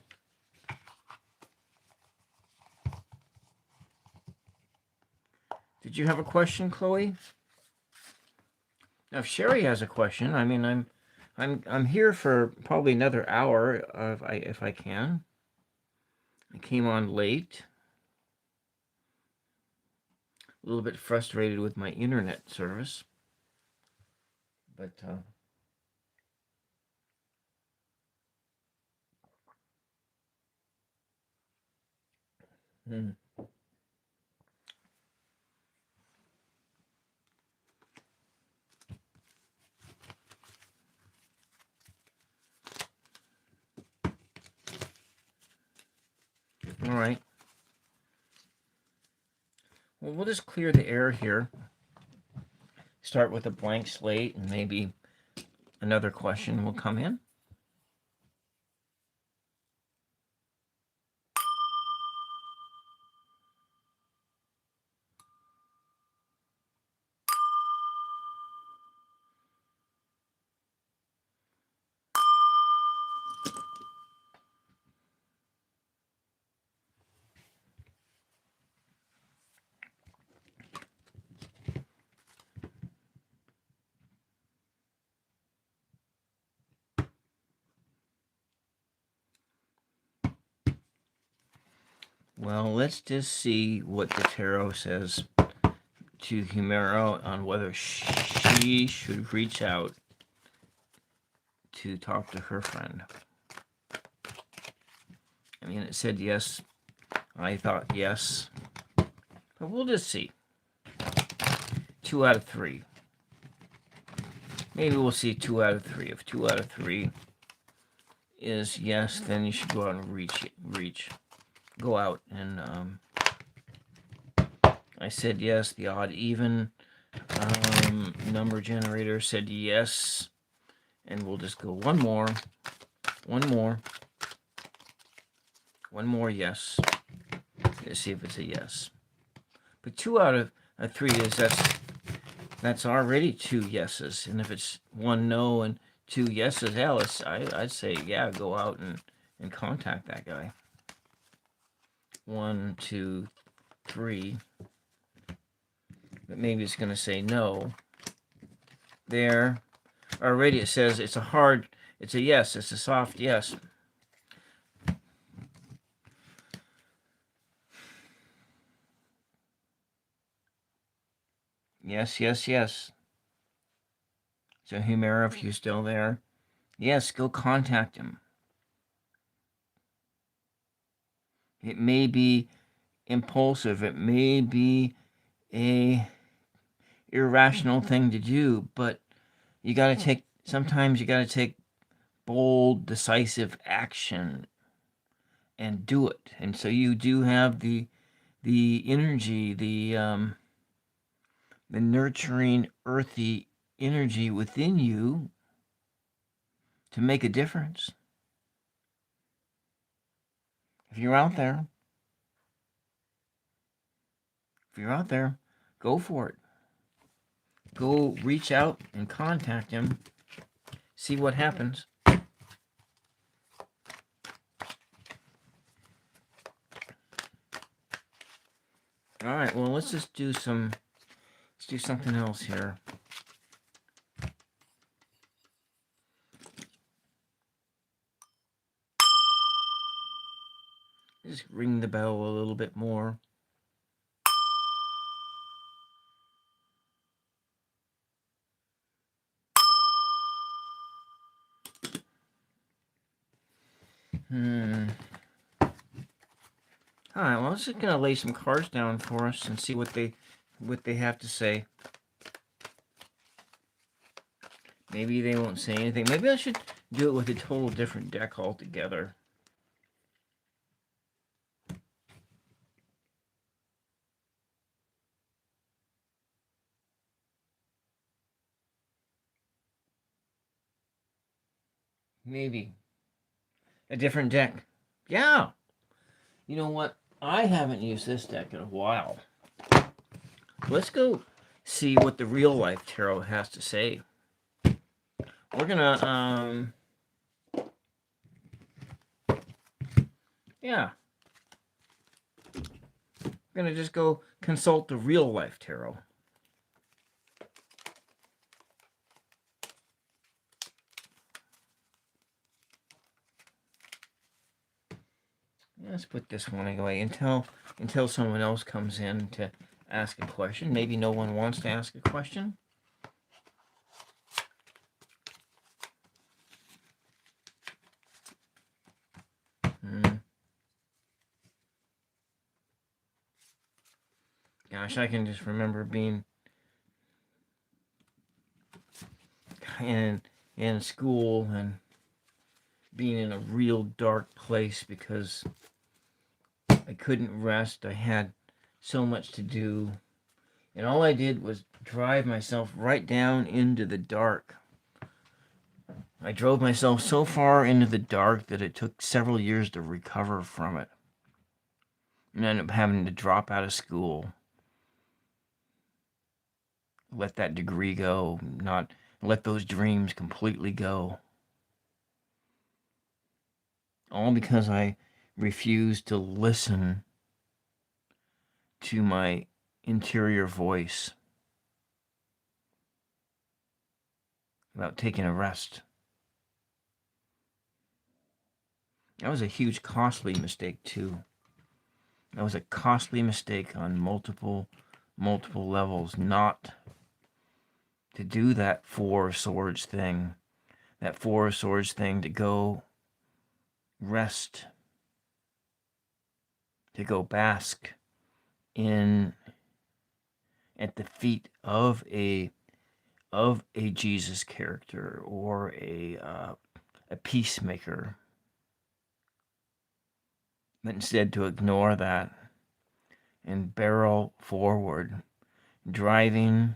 Did you have a question, Chloe? Now, if Sherry has a question, I mean, I'm here for probably another hour if I can. I came on late. A little bit frustrated with my internet service, but hmm. All right. Well, we'll just clear the air here. Start with a blank slate, and maybe another question will come in. Well, let's just see what the tarot says to Humero on whether she should reach out to talk to her friend. I mean, it said yes. I thought yes. But we'll just see. 2 out of 3. Maybe we'll see 2 out of 3. If 2 out of 3 is yes, then you should go out and reach. Go out and I said yes. The odd even number generator said yes, and we'll just go one more yes. Let's see if it's a yes. But 2 out of 3 is that's already 2 yeses, and if it's 1 no and 2 yeses, Alice, I'd say yeah, go out and contact that guy. 1, 2, 3. But maybe it's going to say no. There. Already it says it's a yes. It's a soft yes. Yes, yes, yes. So Humera, if you're still there, yes, go contact him. It may be impulsive. It may be a irrational thing to do, but sometimes you gotta take bold, decisive action and do it. And so you do have the energy, the nurturing, earthy energy within you to make a difference. If you're out there, go for it. Go reach out and contact him. See what happens. All right, well, let's do something else here. Just ring the bell a little bit more. All right, well, I'm just gonna lay some cards down for us and see what they have to say. Maybe they won't say anything. Maybe I should do it with a total different deck altogether. Maybe a different deck. Yeah. You know what? I haven't used this deck in a while. Let's go see what the real life tarot has to say. We're gonna yeah. We're gonna just go consult the real life tarot. Let's put this one away until someone else comes in to ask a question. Maybe no one wants to ask a question. Gosh, I can just remember being in school and being in a real dark place because I couldn't rest. I had so much to do. And all I did was drive myself right down into the dark. I drove myself so far into the dark that it took several years to recover from it. And I ended up having to drop out of school. Let that degree go. Not let those dreams completely go. All because I refused to listen to my interior voice about taking a rest. That was a huge, costly mistake, too. That was a costly mistake on multiple levels, not to do that Four of Swords thing. That Four of Swords thing to go rest, to go bask in at the feet of a Jesus character or a peacemaker, but instead to ignore that and barrel forward, driving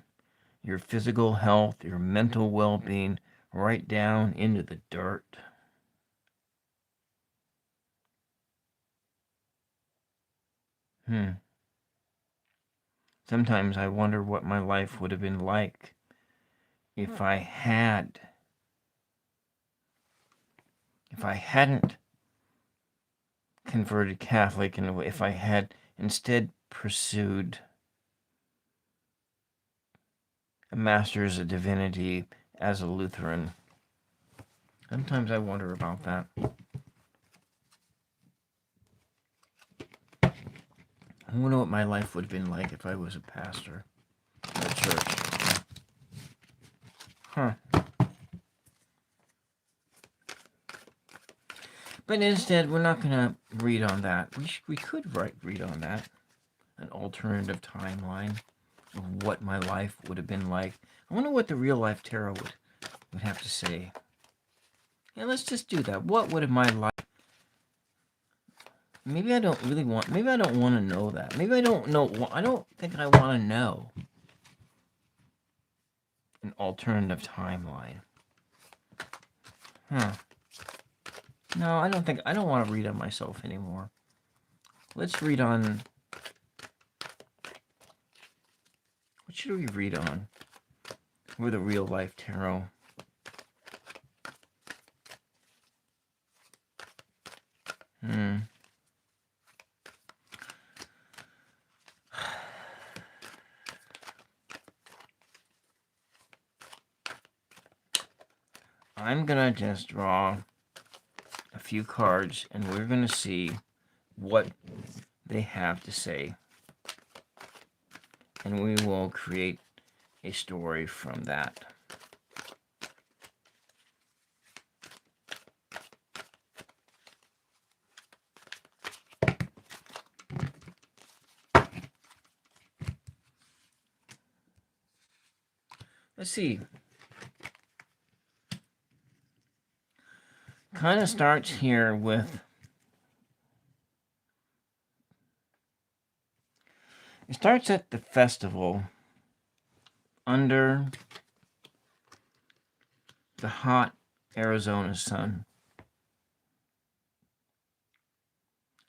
your physical health, your mental well-being right down into the dirt. Sometimes I wonder what my life would have been like if I hadn't converted Catholic, and if I had instead pursued a Master's of Divinity as a Lutheran. Sometimes I wonder about that. I wonder what my life would have been like if I was a pastor at a church. But instead, we're not going to read on that. We could read on that. An alternative timeline of what my life would have been like. I wonder what the real life tarot would have to say. Yeah, let's just do that. What would have my life... Maybe I don't want to know that. Maybe I don't know. I don't think I want to know an alternative timeline. No, I don't want to read on myself anymore. Let's read on... What should we read on? With a real life tarot. I'm gonna just draw a few cards and we're gonna see what they have to say. And we will create a story from that. Let's see. Kind of starts here with... It starts at the festival under the hot Arizona sun.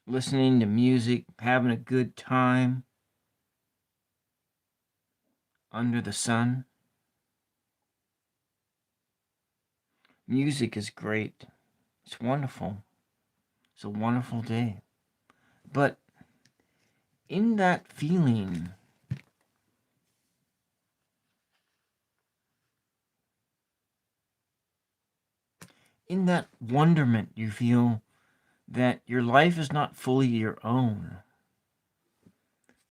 Listening to music, having a good time under the sun. Music is great. It's wonderful. It's a wonderful day. But in that feeling, in that wonderment, you feel that your life is not fully your own.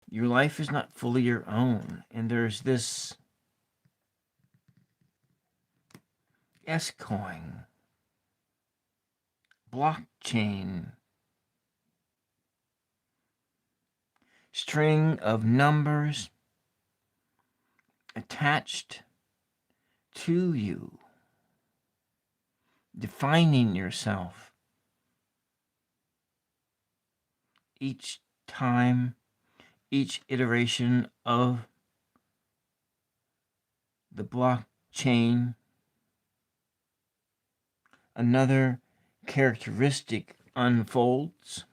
Your life is not fully your own. And there's this S-coin, blockchain, string of numbers attached to you, defining yourself each time, each iteration of the blockchain. Another characteristic unfolds.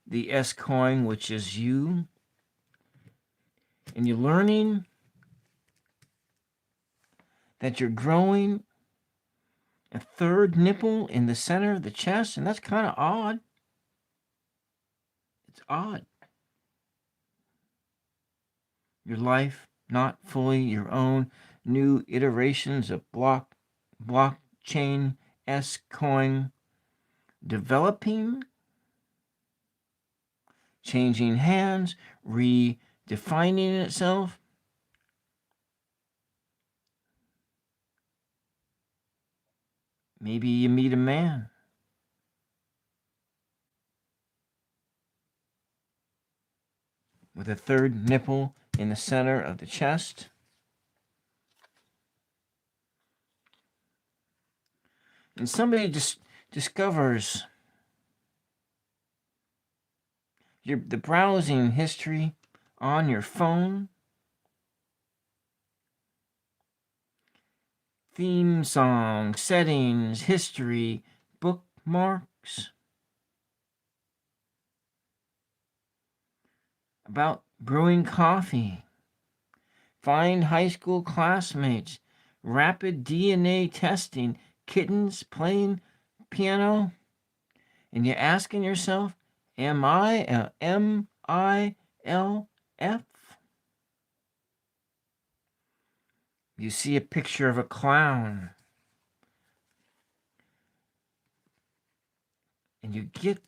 The S coin, which is you. And you're learning that you're growing a third nipple in the center of the chest, and that's kind of odd. It's odd. Your life not fully your own. New iterations of blockchain S coin developing, changing hands, redefining itself. Maybe you meet a man with a third nipple in the center of the chest. And somebody just discovers the browsing history on your phone. Theme song, settings, history, bookmarks. About brewing coffee. Find high school classmates. Rapid DNA testing. Kittens playing piano. And you're asking yourself, am I a MILF? You see a picture of a clown. And you get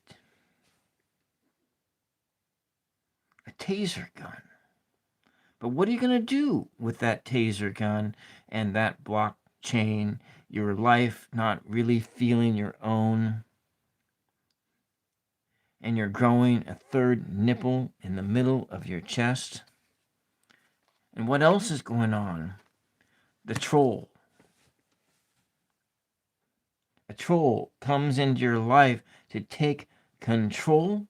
a taser gun. But what are you going to do with that taser gun and that blockchain? Your life not really feeling your own. And you're growing a third nipple in the middle of your chest. And what else is going on? The troll. A troll comes into your life to take control.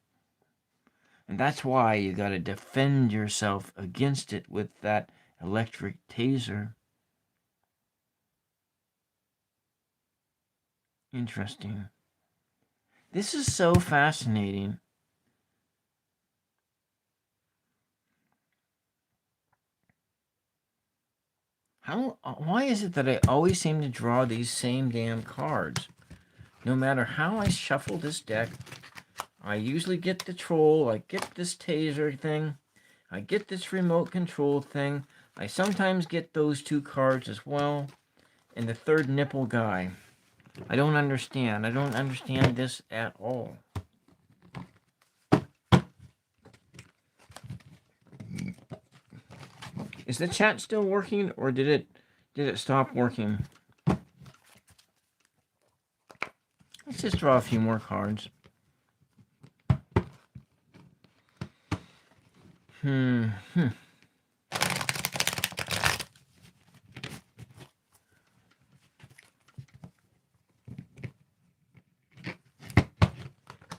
And that's why you got to defend yourself against it with that electric taser. Interesting. This is so fascinating. Why is it that I always seem to draw these same damn cards? No matter how I shuffle this deck, I usually get the troll, I get this taser thing, I get this remote control thing, I sometimes get those two cards as well, and the third nipple guy. I don't understand. I don't understand this at all. Is the chat still working, or did it stop working? Let's just draw a few more cards.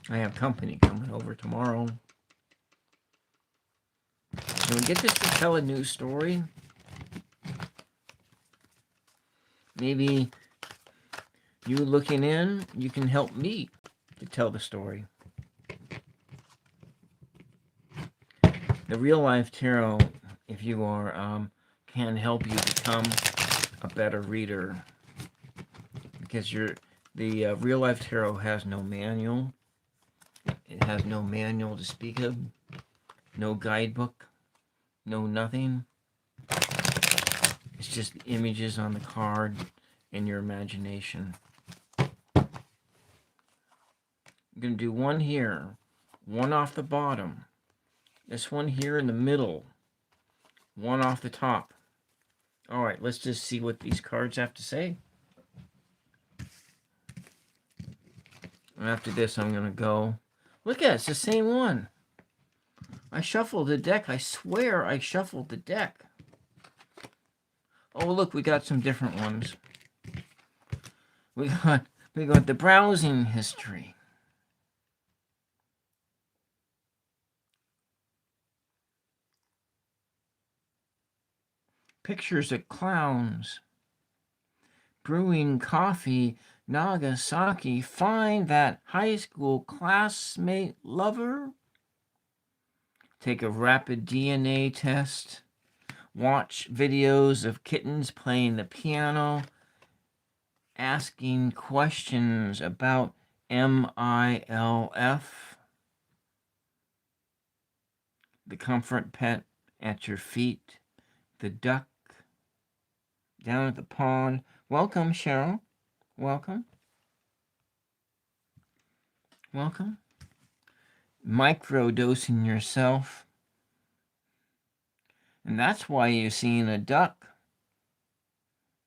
I have company coming over tomorrow. Can we get this to tell a new story? Maybe you looking in, you can help me to tell the story. The real life tarot, if you are, can help you become a better reader, because the real life tarot has no manual. It has no manual to speak of, no guidebook, no nothing. It's just images on the card and your imagination. I'm going to do one here, one off the bottom, this one here in the middle, one off the top. All right, let's just see what these cards have to say. And after this, I'm going to go. Look at it, it's the same one. I shuffled the deck. I swear I shuffled the deck. Oh, look, we got some different ones. We got the browsing history. Pictures of clowns. Brewing coffee. Nagasaki. Find that high school classmate lover. Take a rapid DNA test. Watch videos of kittens playing the piano. Asking questions about MILF. The comfort pet at your feet. The duck down at the pond. Welcome, Cheryl. Welcome. Welcome. Microdosing yourself. And that's why you're seeing a duck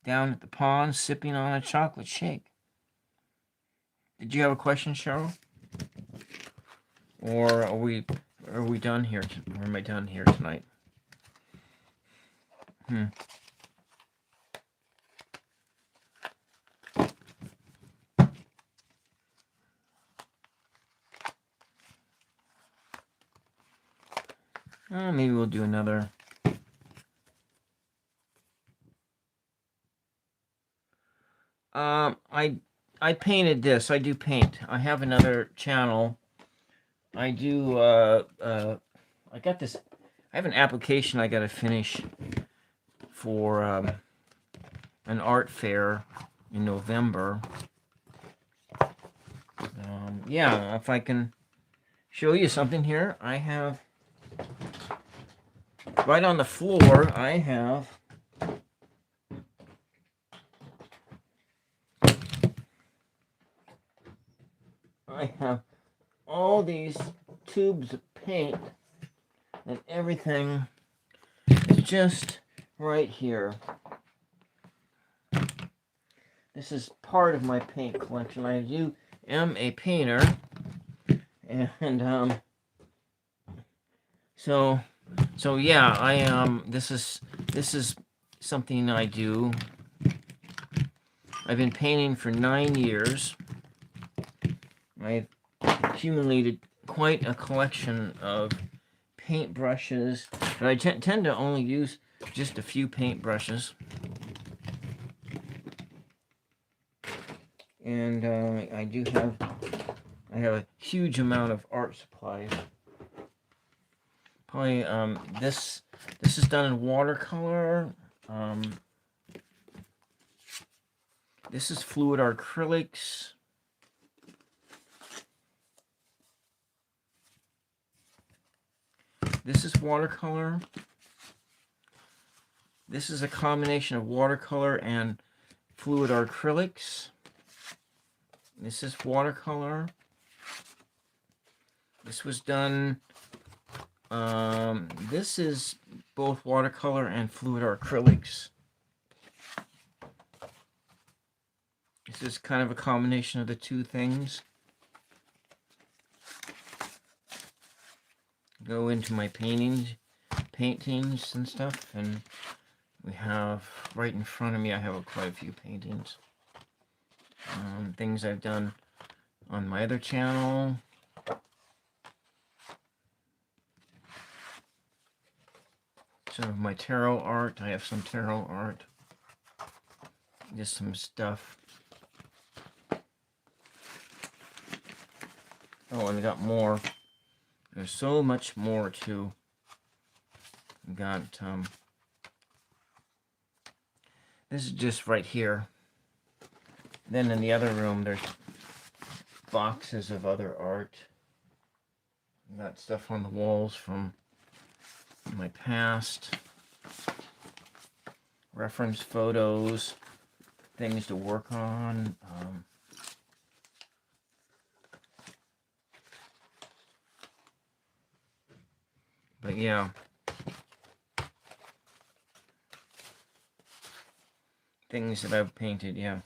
down at the pond sipping on a chocolate shake. Did you have a question, Cheryl? Or are we done here? Or am I done here tonight? Maybe we'll do another. I painted this. I do paint. I have another channel. I do. I got this. I have an application I got to finish for an art fair in November. Yeah, if I can show you something here, I have right on the floor. I have all these tubes of paint, and everything is just right here. This is part of my paint collection. I am a painter, and so yeah, this is something I do. I've been painting for 9 years. I've accumulated quite a collection of paint brushes, but I tend to only use just a few paint brushes. And I have a huge amount of art supplies. Probably this is done in watercolor. This is fluid acrylics. This is watercolor. This is a combination of watercolor and fluid acrylics. This is watercolor. This was done, this is both watercolor and fluid acrylics. This is kind of a combination of the two things. Go into my paintings and stuff, and we have right in front of me, I have quite a few paintings. Things I've done on my other channel. Some of my tarot art. I have some tarot art. Just some stuff. Oh, and we got more. There's so much more too. We got this is just right here. Then in the other room, there's boxes of other art. We got stuff on the walls from my past, reference photos, things to work on. But yeah, things that I've painted, yeah.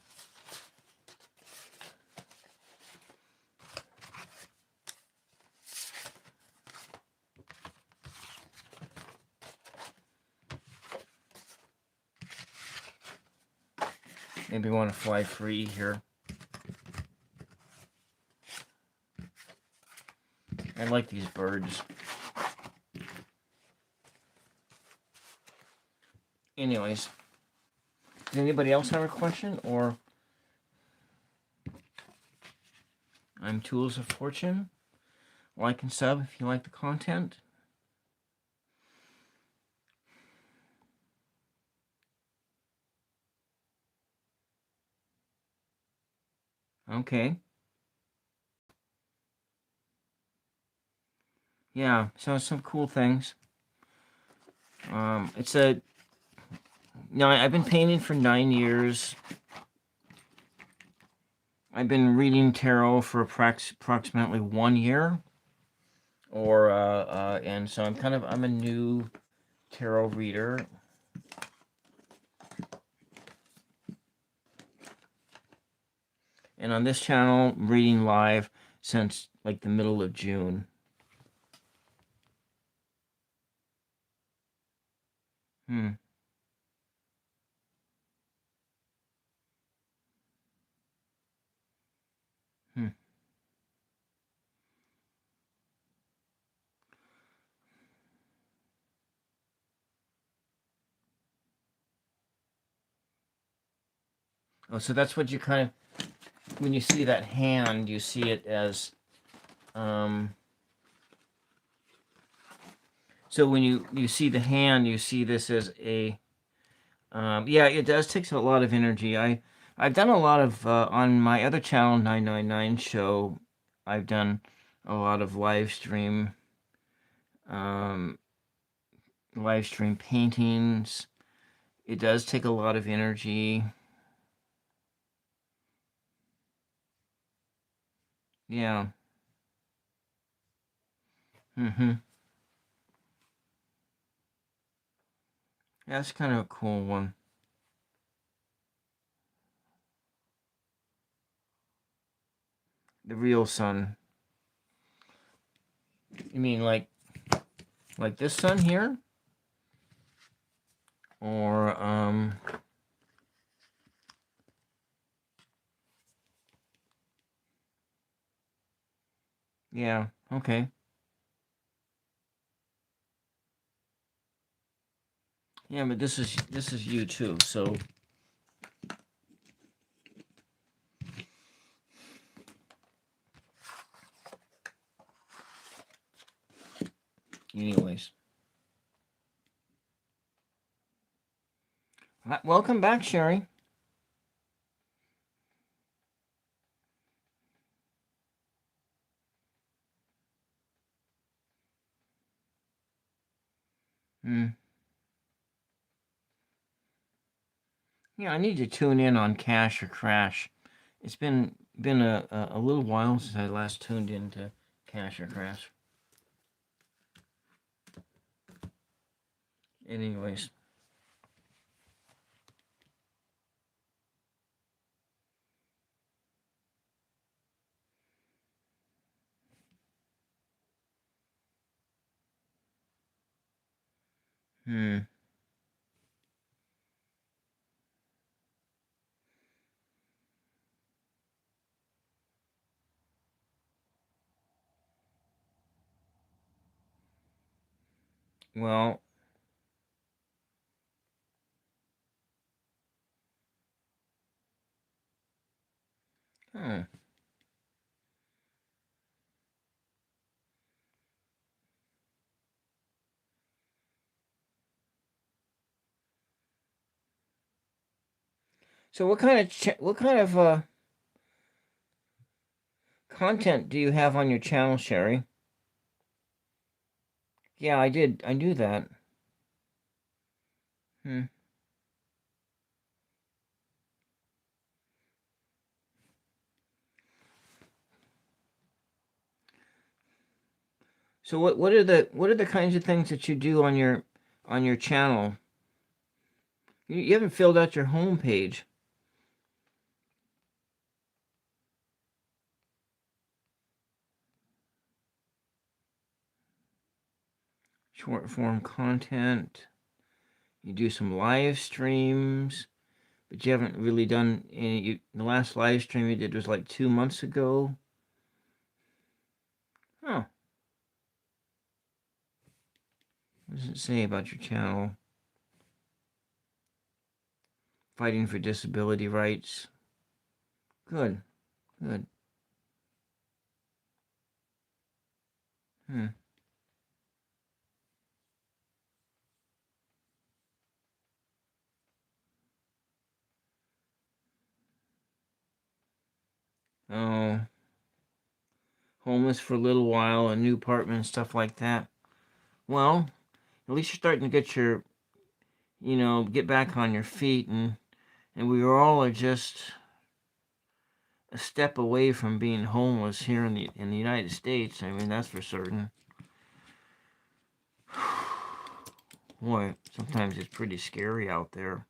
Maybe want to fly free here. I like these birds. Anyways, does anybody else have a question? Or I'm Tools of Fortune. Like and sub if you like the content. Okay. Yeah, so some cool things. It's a... No, I've been painting for 9 years. I've been reading tarot for approximately 1 year. And so I'm a new tarot reader. And on this channel, reading live since like the middle of June. Hmm. Hmm. Oh, so that's what you kind of, when you see that hand, you see it as, so when you see the hand, you see this as a, yeah, it does take a lot of energy. I've done a lot of, on my other channel, 999 show, I've done a lot of um, live stream paintings. It does take a lot of energy. Yeah. Mm-hmm. That's kind of a cool one. The real sun. You mean like this sun here? Or yeah, okay. Yeah, but this is you too, so anyways. Welcome back, Sherry. Hmm. Yeah, I need to tune in on Cash or Crash. It's been a little while since I last tuned into Cash or Crash. Anyways. Hmm. Well, oh, So what kind of content do you have on your channel, Sherry? Yeah, I did. I knew that. Hmm. So what are the kinds of things that you do on your channel? You haven't filled out your home page. Short form content. You do some live streams, but you haven't really done any. The last live stream you did was like 2 months ago. Oh, what does it say about your channel? Fighting for disability rights. Good, good. Hmm. Oh, homeless for a little while, a new apartment, and stuff like that. Well, at least you're starting to get get back on your feet, and we all are just a step away from being homeless here in the United States. I mean, that's for certain. Boy, sometimes it's pretty scary out there.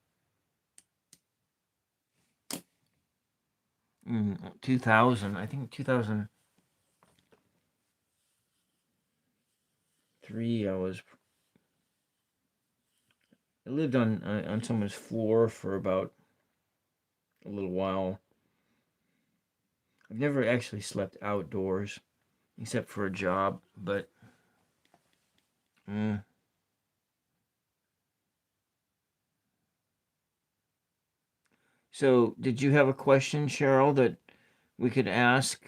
2000, I think 2003. I lived on someone's floor for about a little while. I've never actually slept outdoors except for a job, but mm. So did you have a question, Cheryl, that we could ask?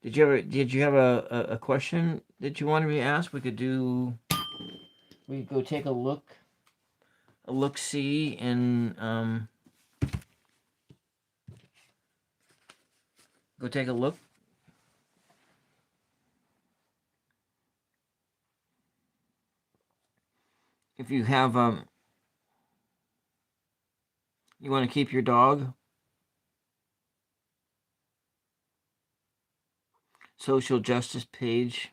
Did you have a question that you wanted me to ask? We could go take a look see, and go take a look. If you have you want to keep your dog. Social justice page.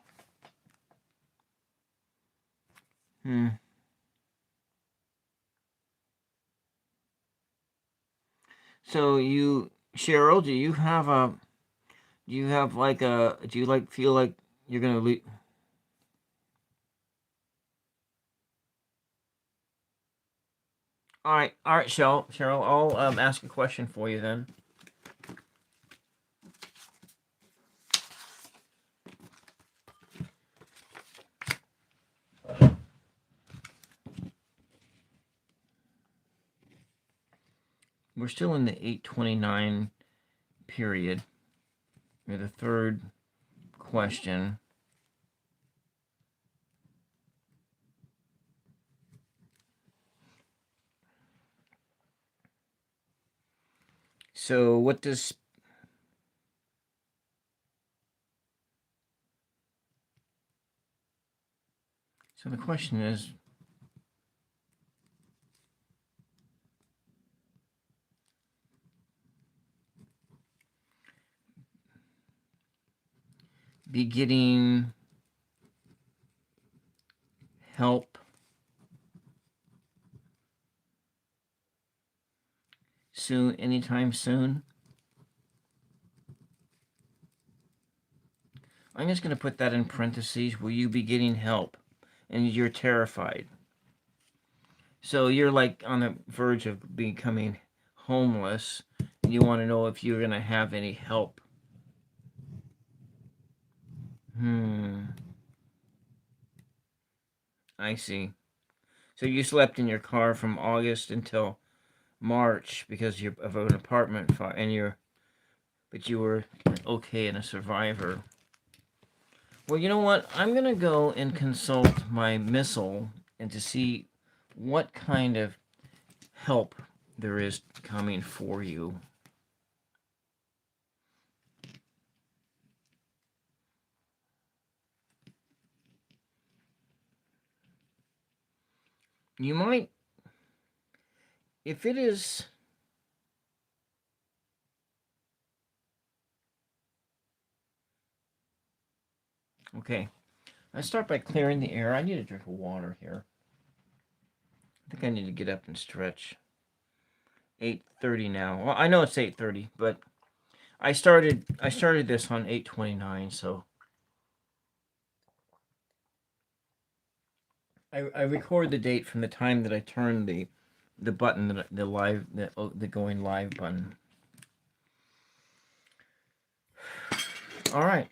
Hmm. So Cheryl, do you like feel like you're gonna leave? All right, Cheryl, I'll ask a question for you then. We're still in the 829 period. We're the third question. So what does so the question is, be getting help soon, anytime soon? I'm just going to put that in parentheses. Will you be getting help? And you're terrified. So you're like on the verge of becoming homeless. And you want to know if you're going to have any help. I see. So you slept in your car from August until March because you're of an apartment fire, but you were okay and a survivor. Well, you know what? I'm gonna go and consult my missile and to see what kind of help there is coming for you. You might, if it is, okay, I start by clearing the air. I need a drink of water here. I think I need to get up and stretch. 8:30 now. Well, I know it's 8:30, but I started this on 8:29, so I record the date from the time that I turn the button, the going live button. All right.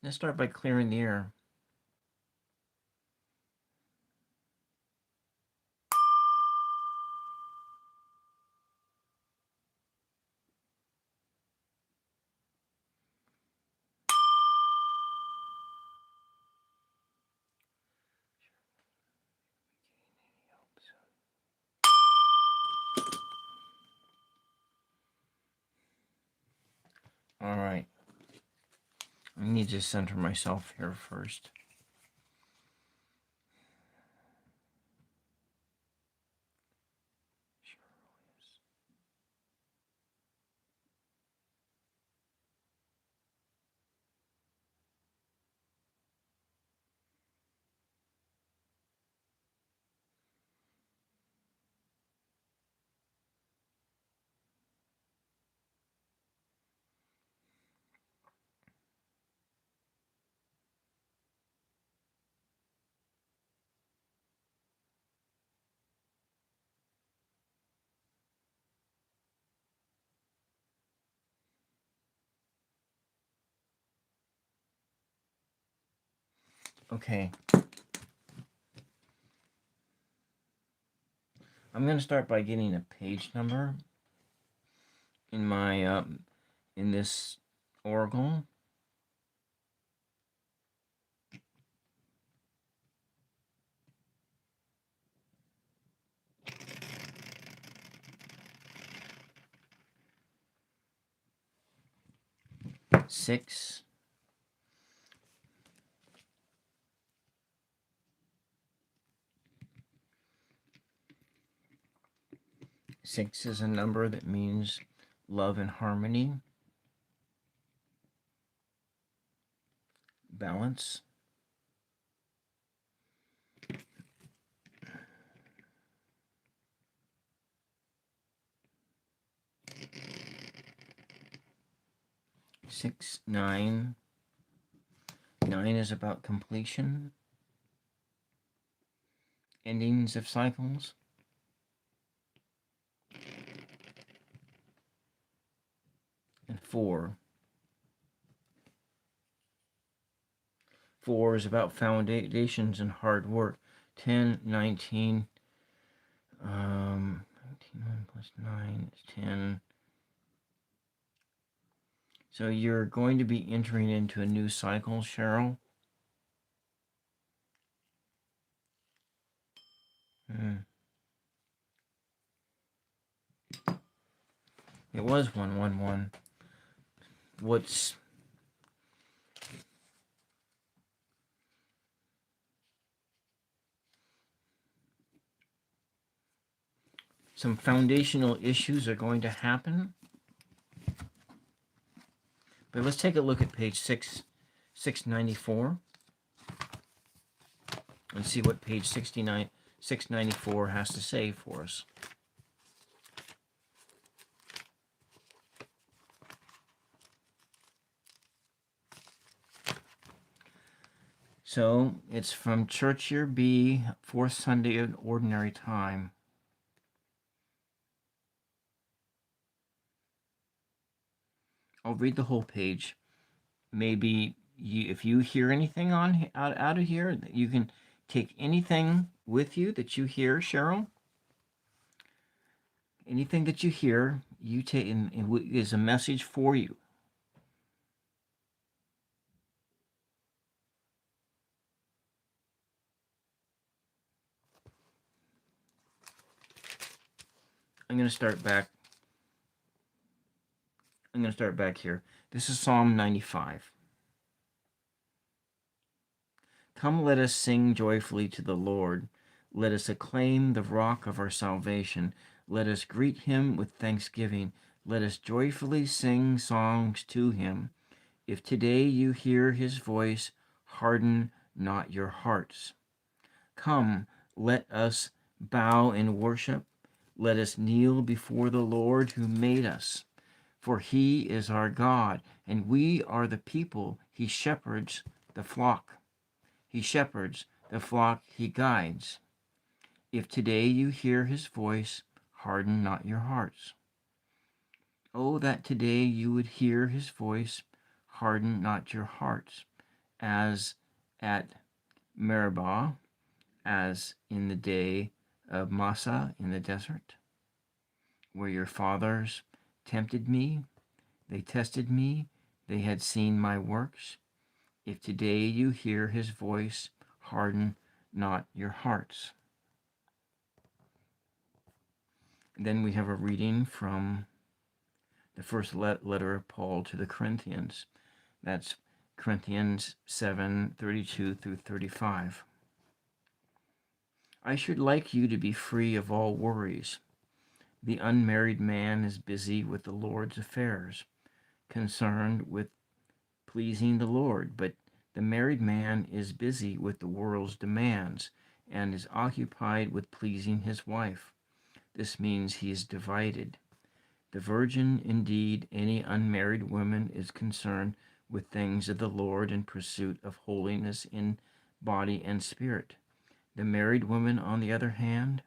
Let's start by clearing the air. All right. I need to center myself here first. Okay. I'm going to start by getting a page number in my in this oracle. Six. Six is a number that means love and harmony, balance. Six, nine. Nine is about completion, endings of cycles. And four. Four is about foundations and hard work. 10, 19. 19 plus 9 is 10. So you're going to be entering into a new cycle, Cheryl. It was 111. What's some foundational issues are going to happen? But let's take a look at page 694 and see what page 694 has to say for us. So it's from Church Year B, fourth Sunday of Ordinary Time. I'll read the whole page. Maybe if you hear anything out of here, you can take anything with you that you hear, Cheryl. Anything that you hear, you take is a message for you. I'm going to start back. I'm going to start back here. This is Psalm 95. Come, let us sing joyfully to the Lord. Let us acclaim the rock of our salvation. Let us greet him with thanksgiving. Let us joyfully sing songs to him. If today you hear his voice, harden not your hearts. Come, let us bow in worship. Let us kneel before the Lord who made us. For he is our God, and we are the people he shepherds the flock. He shepherds the flock he guides. If today you hear his voice, harden not your hearts. Oh, that today you would hear his voice, harden not your hearts, as at Meribah, as in the day of Massa in the desert, where your fathers tempted me, they tested me, they had seen my works. If today you hear his voice, harden not your hearts. Then we have a reading from the first letter of Paul to the Corinthians. That's Corinthians 7:32 through 35. I should like you to be free of all worries. The unmarried man is busy with the Lord's affairs, concerned with pleasing the Lord, but the married man is busy with the world's demands and is occupied with pleasing his wife. This means he is divided. The virgin, indeed, any unmarried woman, is concerned with things of the Lord in pursuit of holiness in body and spirit. The married woman, on the other hand,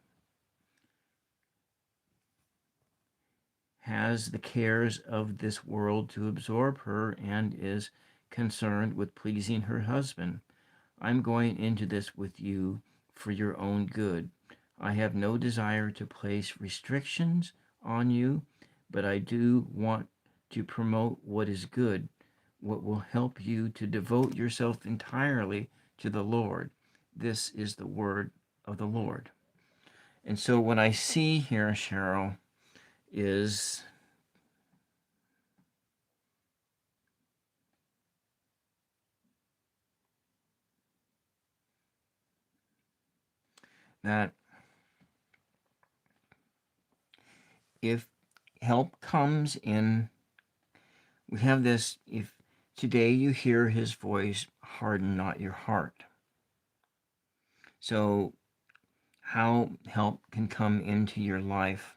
has the cares of this world to absorb her and is concerned with pleasing her husband. I'm going into this with you for your own good. I have no desire to place restrictions on you, but I do want to promote what is good, what will help you to devote yourself entirely to the Lord. This is the word of the Lord. And so what I see here, Cheryl, is that if help comes in, we have this, if today you hear his voice, harden not your heart. So how help can come into your life.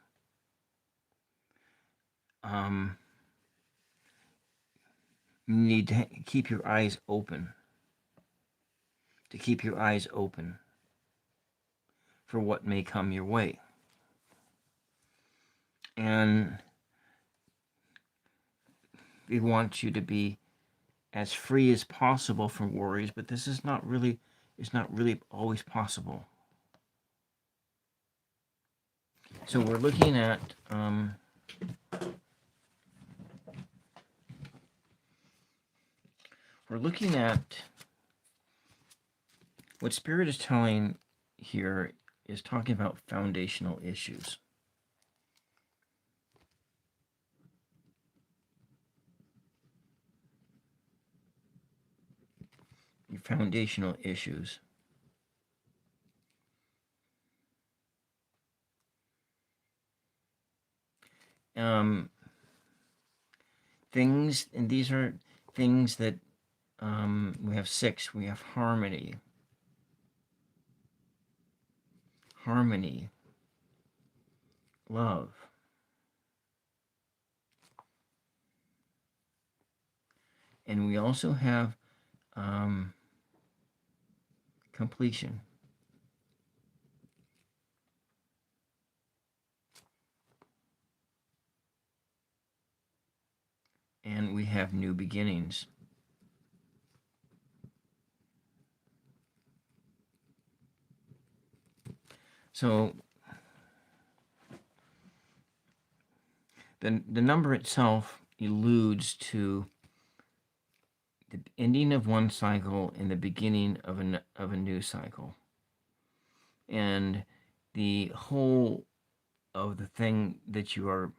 You need to keep your eyes open, to keep your eyes open for what may come your way. And we want you to be as free as possible from worries, but this is not really, it's not really always possible. So we're looking at what Spirit is telling here is talking about foundational issues. Foundational issues. Things, and these are things that we have 6. We have harmony, love, and we also have completion. And we have new beginnings. So the number itself alludes to the ending of one cycle and the beginning of a new cycle. And the whole of the thing that you are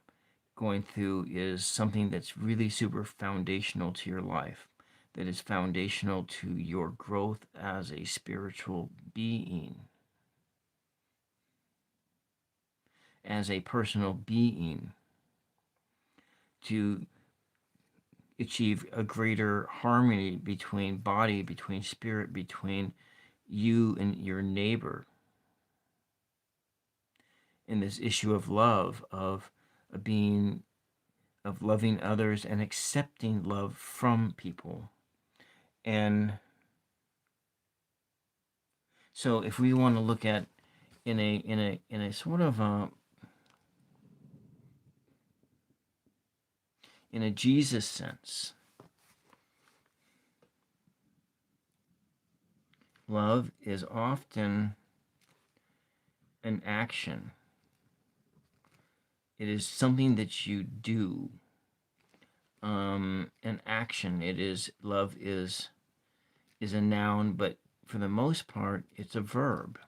going through is something that's really super foundational to your life, that is foundational to your growth as a spiritual being, as a personal being, to achieve a greater harmony between body, between spirit, between you and your neighbor. In this issue of love, of being, of loving others and accepting love from people. And so if we want to look at in a sort of in a Jesus sense, love is often an action. It is something that you do. An action. It is love is a noun, but for the most part, it's a verb.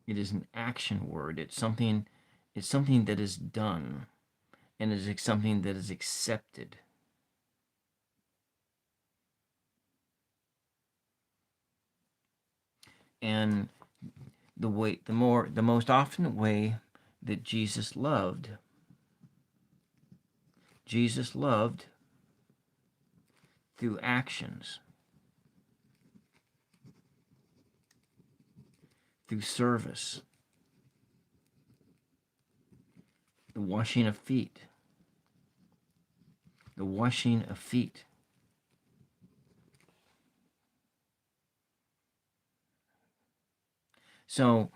It is an action word. It's something. It's something that is done, and it is something that is accepted. And the most often way that Jesus loved through actions, through service, the washing of feet, the washing of feet. So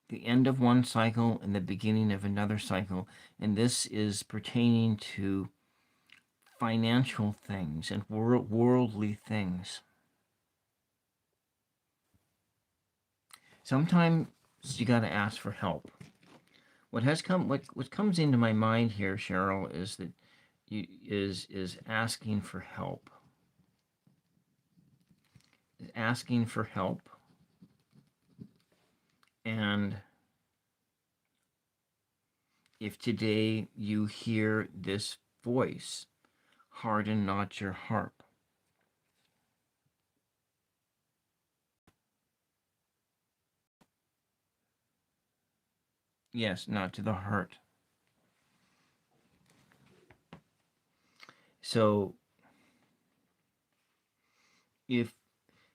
the end of one cycle and the beginning of another cycle, and this is pertaining to financial things and worldly things. Sometimes you got to ask for help. What comes into my mind here, Cheryl, is that is asking for help. Asking for help. And if today you hear this voice, harden not your heart. Yes, not to the heart. So if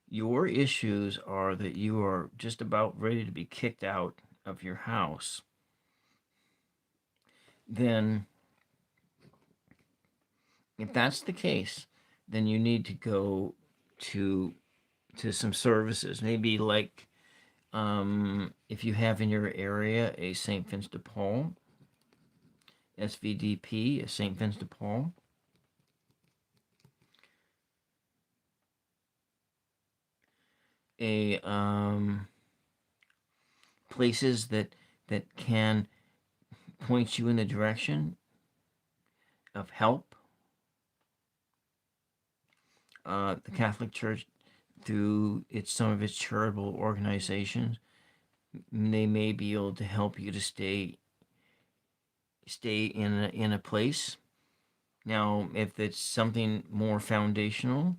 your issues are that you are just about ready to be kicked out of your house, then if that's the case, then you need to go to some services. Maybe like if you have in your area a St. Vincent de Paul, SVDP, a St. Vincent de Paul. A places that can point you in the direction of help. The Catholic Church, through some of its charitable organizations, they may be able to help you to stay in a place. Now, if it's something more foundational,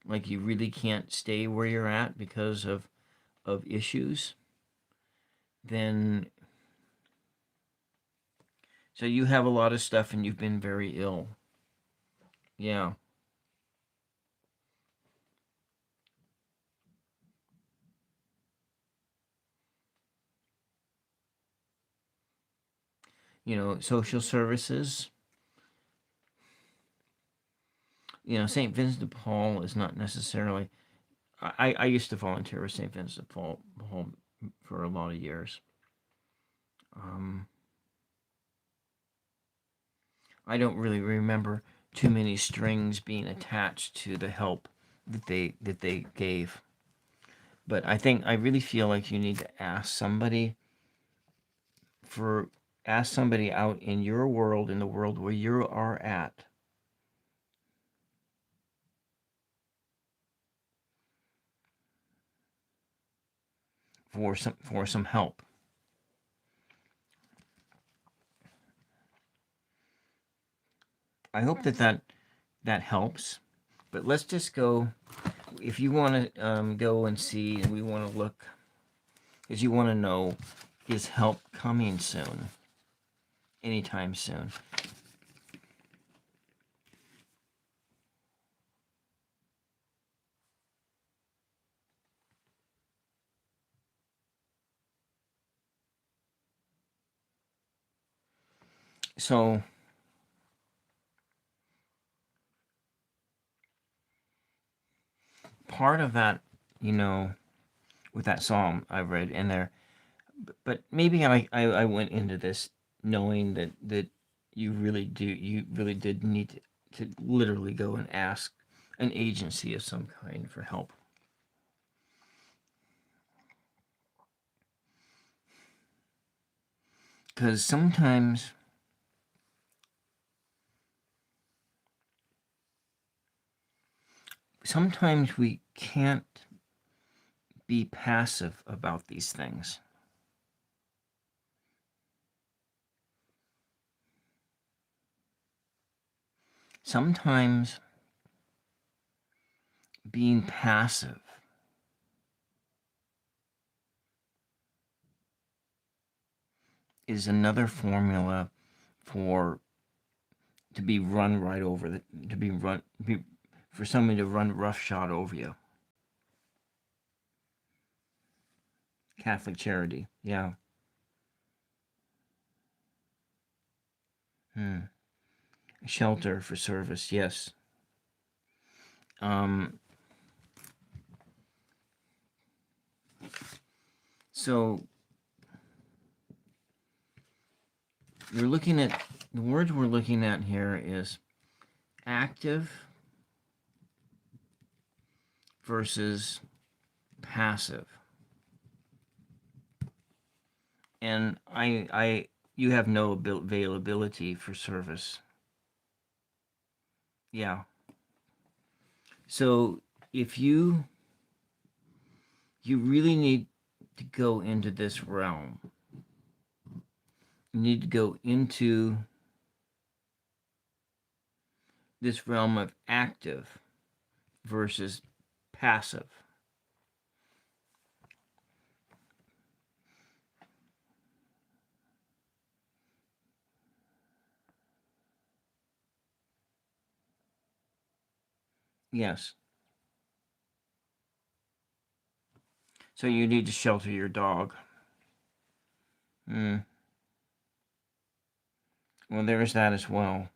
like you really can't stay where you're at because of issues, then so you have a lot of stuff and you've been very ill. Yeah. Social services. St. Vincent de Paul is not necessarily. I used to volunteer with St. Vincent de Paul for a lot of years. I don't really remember too many strings being attached to the help that they gave. But I really feel like you need to ask somebody for ask somebody out in your world, in the world where you are at, for some help. I hope that helps. But let's just go. If you want to go and see, and we want to look, because you want to know, is help coming soon? Anytime soon? So part of that, with that psalm I read in there, but maybe I went into this knowing that you really did need to literally go and ask an agency of some kind for help. Because sometimes we can't be passive about these things. Sometimes being passive is another formula for to be run right over the to be run be, for somebody to run roughshod over you. Catholic charity, yeah. Hmm. Shelter for service, yes. Um, so we're looking at the words we're looking at here is active versus passive. And you have no availability for service. Yeah. So if you really need to go into this realm, you need to go into this realm of active versus passive. Yes. So you need to shelter your dog. Mm. Well, there's that as well.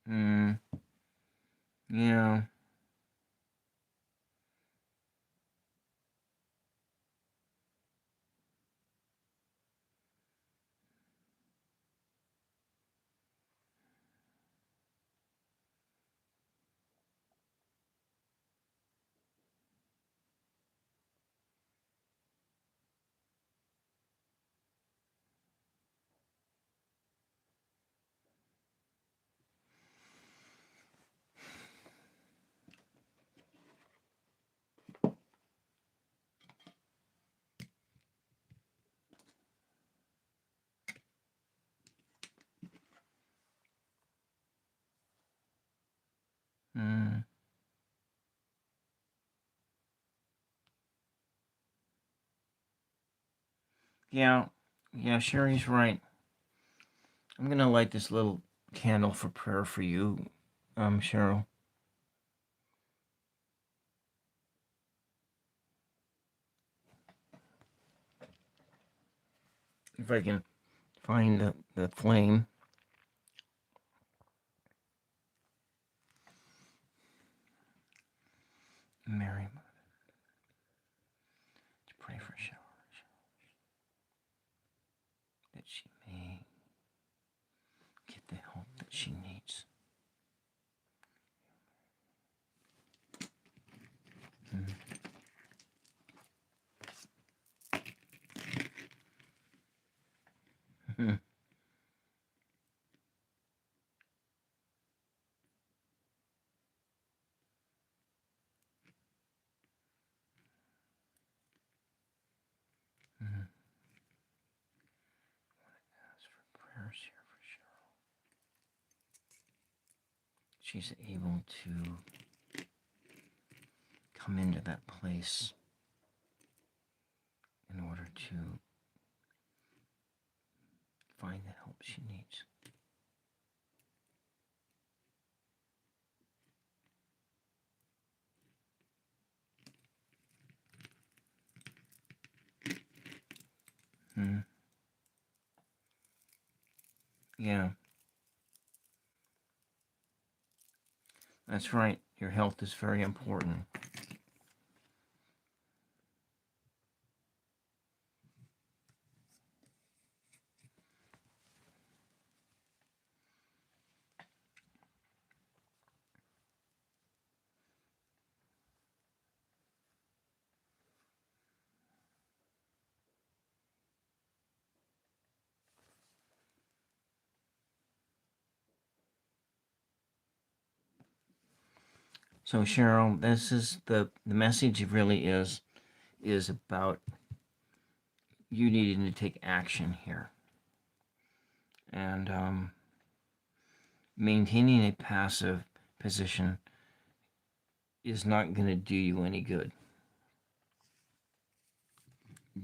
Mm. Yeah. Mm. Yeah. Yeah, Sherry's right. I'm going to light this little candle for prayer for you, Cheryl. If I can find the flame. Mary Mother, to pray for Cheryl, that she may get the help that she needs. Ask for prayers here for Cheryl. She's able to come into that place in order to find the help she needs. Yeah, that's right. Your health is very important. So Cheryl, this is the message really is about you needing to take action here. And maintaining a passive position is not going to do you any good.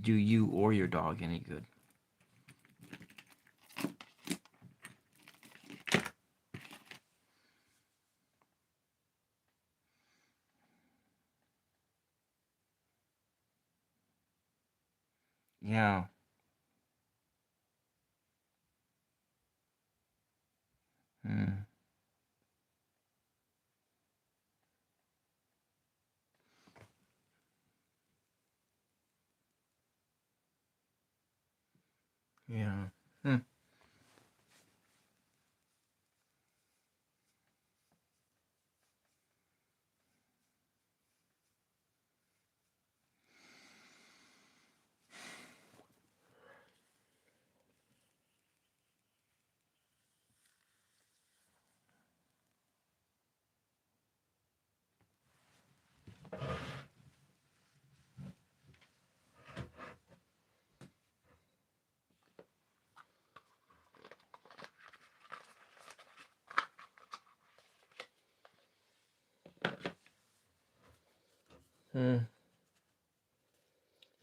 Do you or your dog any good? Yeah. Yeah.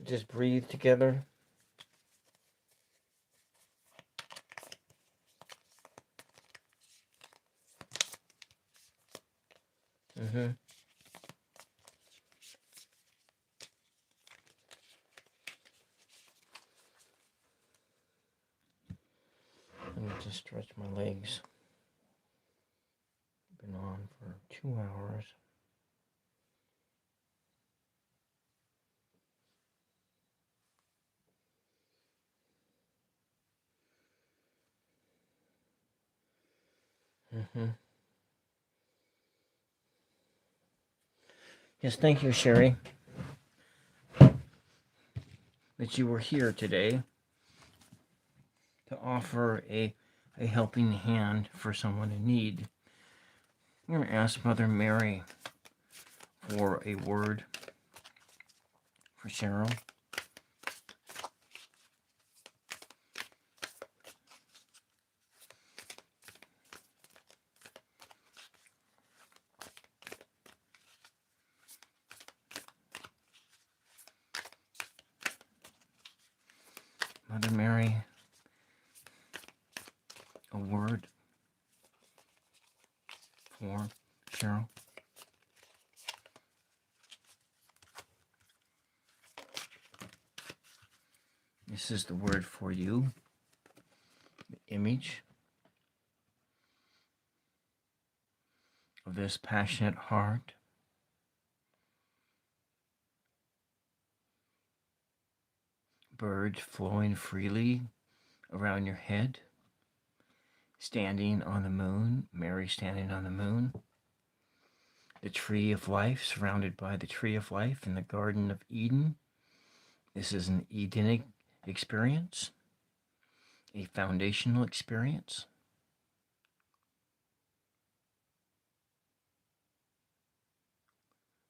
Just breathe together. And just stretch my legs. Been on for 2 hours. Yes, thank you, Sherry, that you were here today to offer a helping hand for someone in need. I'm going to ask Mother Mary for a word for Cheryl. Mother Mary, a word for Cheryl. This is the word for you, the image of this passionate heart birds flowing freely around your head, standing on the moon, Mary standing on the moon, the tree of life, surrounded by the tree of life in the Garden of Eden. This is an Edenic experience, a foundational experience.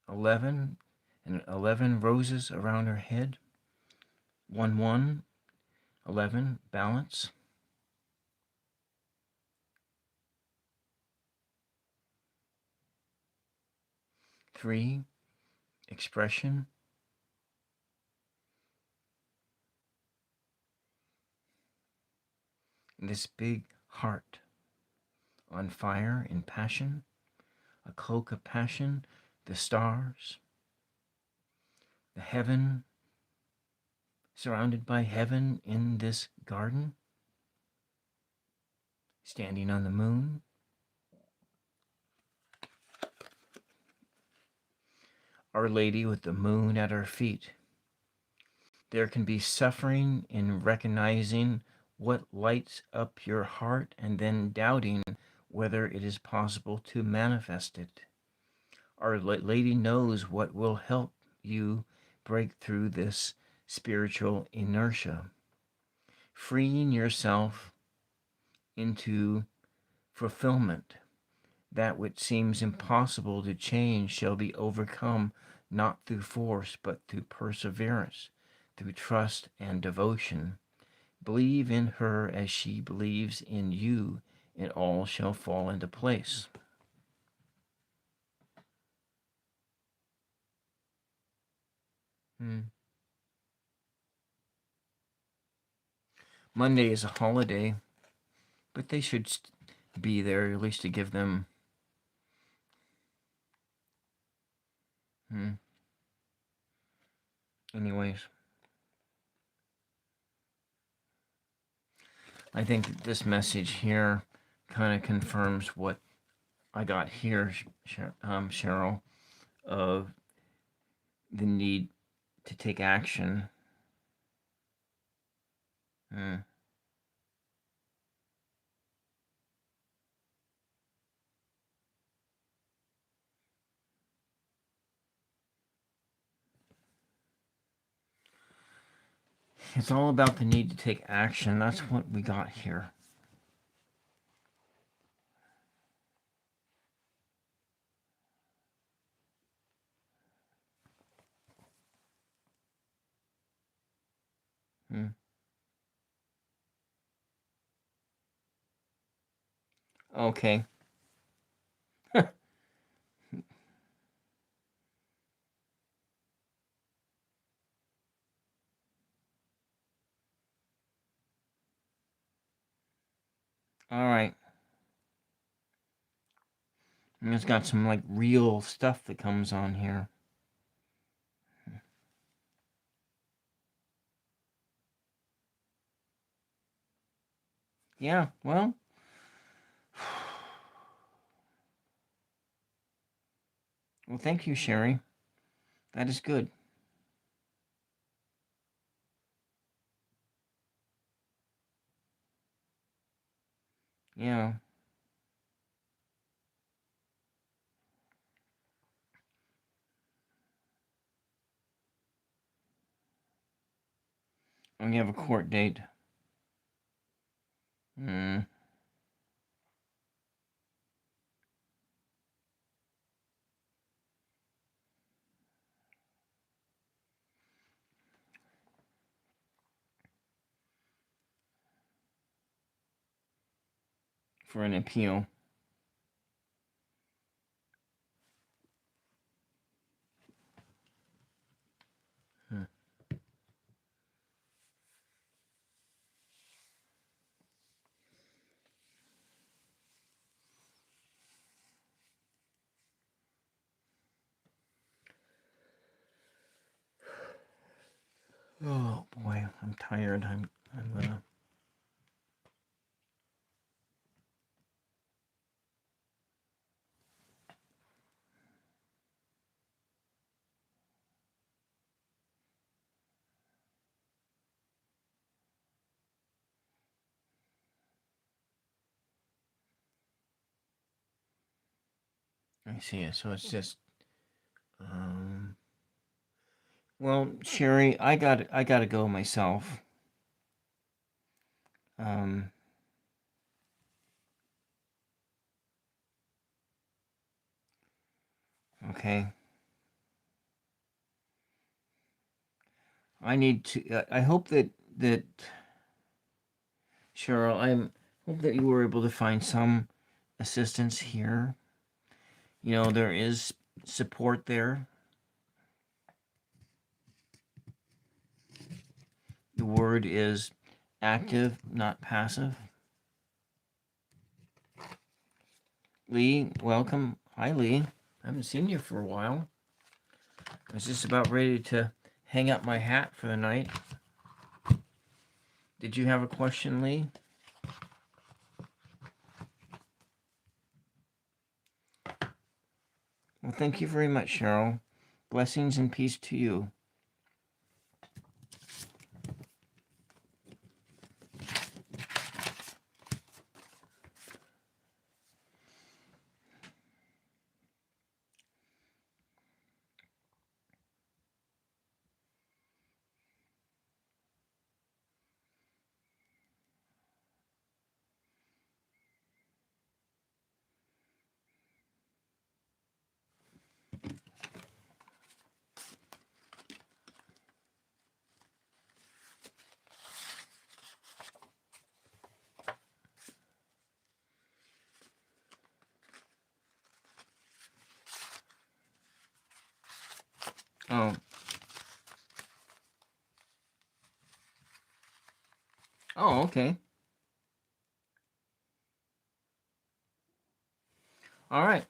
11 and 11 roses around her head. 1, 1, 11, balance. 3, expression. This big heart on fire in passion, a cloak of passion, the stars, the heaven, surrounded by heaven in this garden, standing on the moon. Our Lady with the moon at her feet. There can be suffering in recognizing what lights up your heart and then doubting whether it is possible to manifest it. Our Lady knows what will help you break through this spiritual inertia. Freeing yourself into fulfillment. That which seems impossible to change shall be overcome not through force but through perseverance, through trust and devotion. Believe in her as she believes in you, and all shall fall into place. Monday is a holiday, but they should be there at least to give them anyways. I think this message here kind of confirms what I got here, Cheryl, of the need to take action. It's all about the need to take action. That's what we got here. Okay. All right. And it's got some like real stuff that comes on here. Yeah, well. Well, thank you, Sherry. That is good. Yeah. And we have a court date. For an appeal. Oh boy, I'm tired. I'm gonna. I see it. So it's just, well, Sherry, I gotta go myself. Um, okay. I need to. I hope that Cheryl. I hope that you were able to find some assistance here. You know, there is support there. The word is active, not passive. Lee, welcome. Hi, Lee. I haven't seen you for a while. I was just about ready to hang up my hat for the night. Did you have a question, Lee? Well, thank you very much, Cheryl. Blessings and peace to you. Oh. Oh, okay. All right.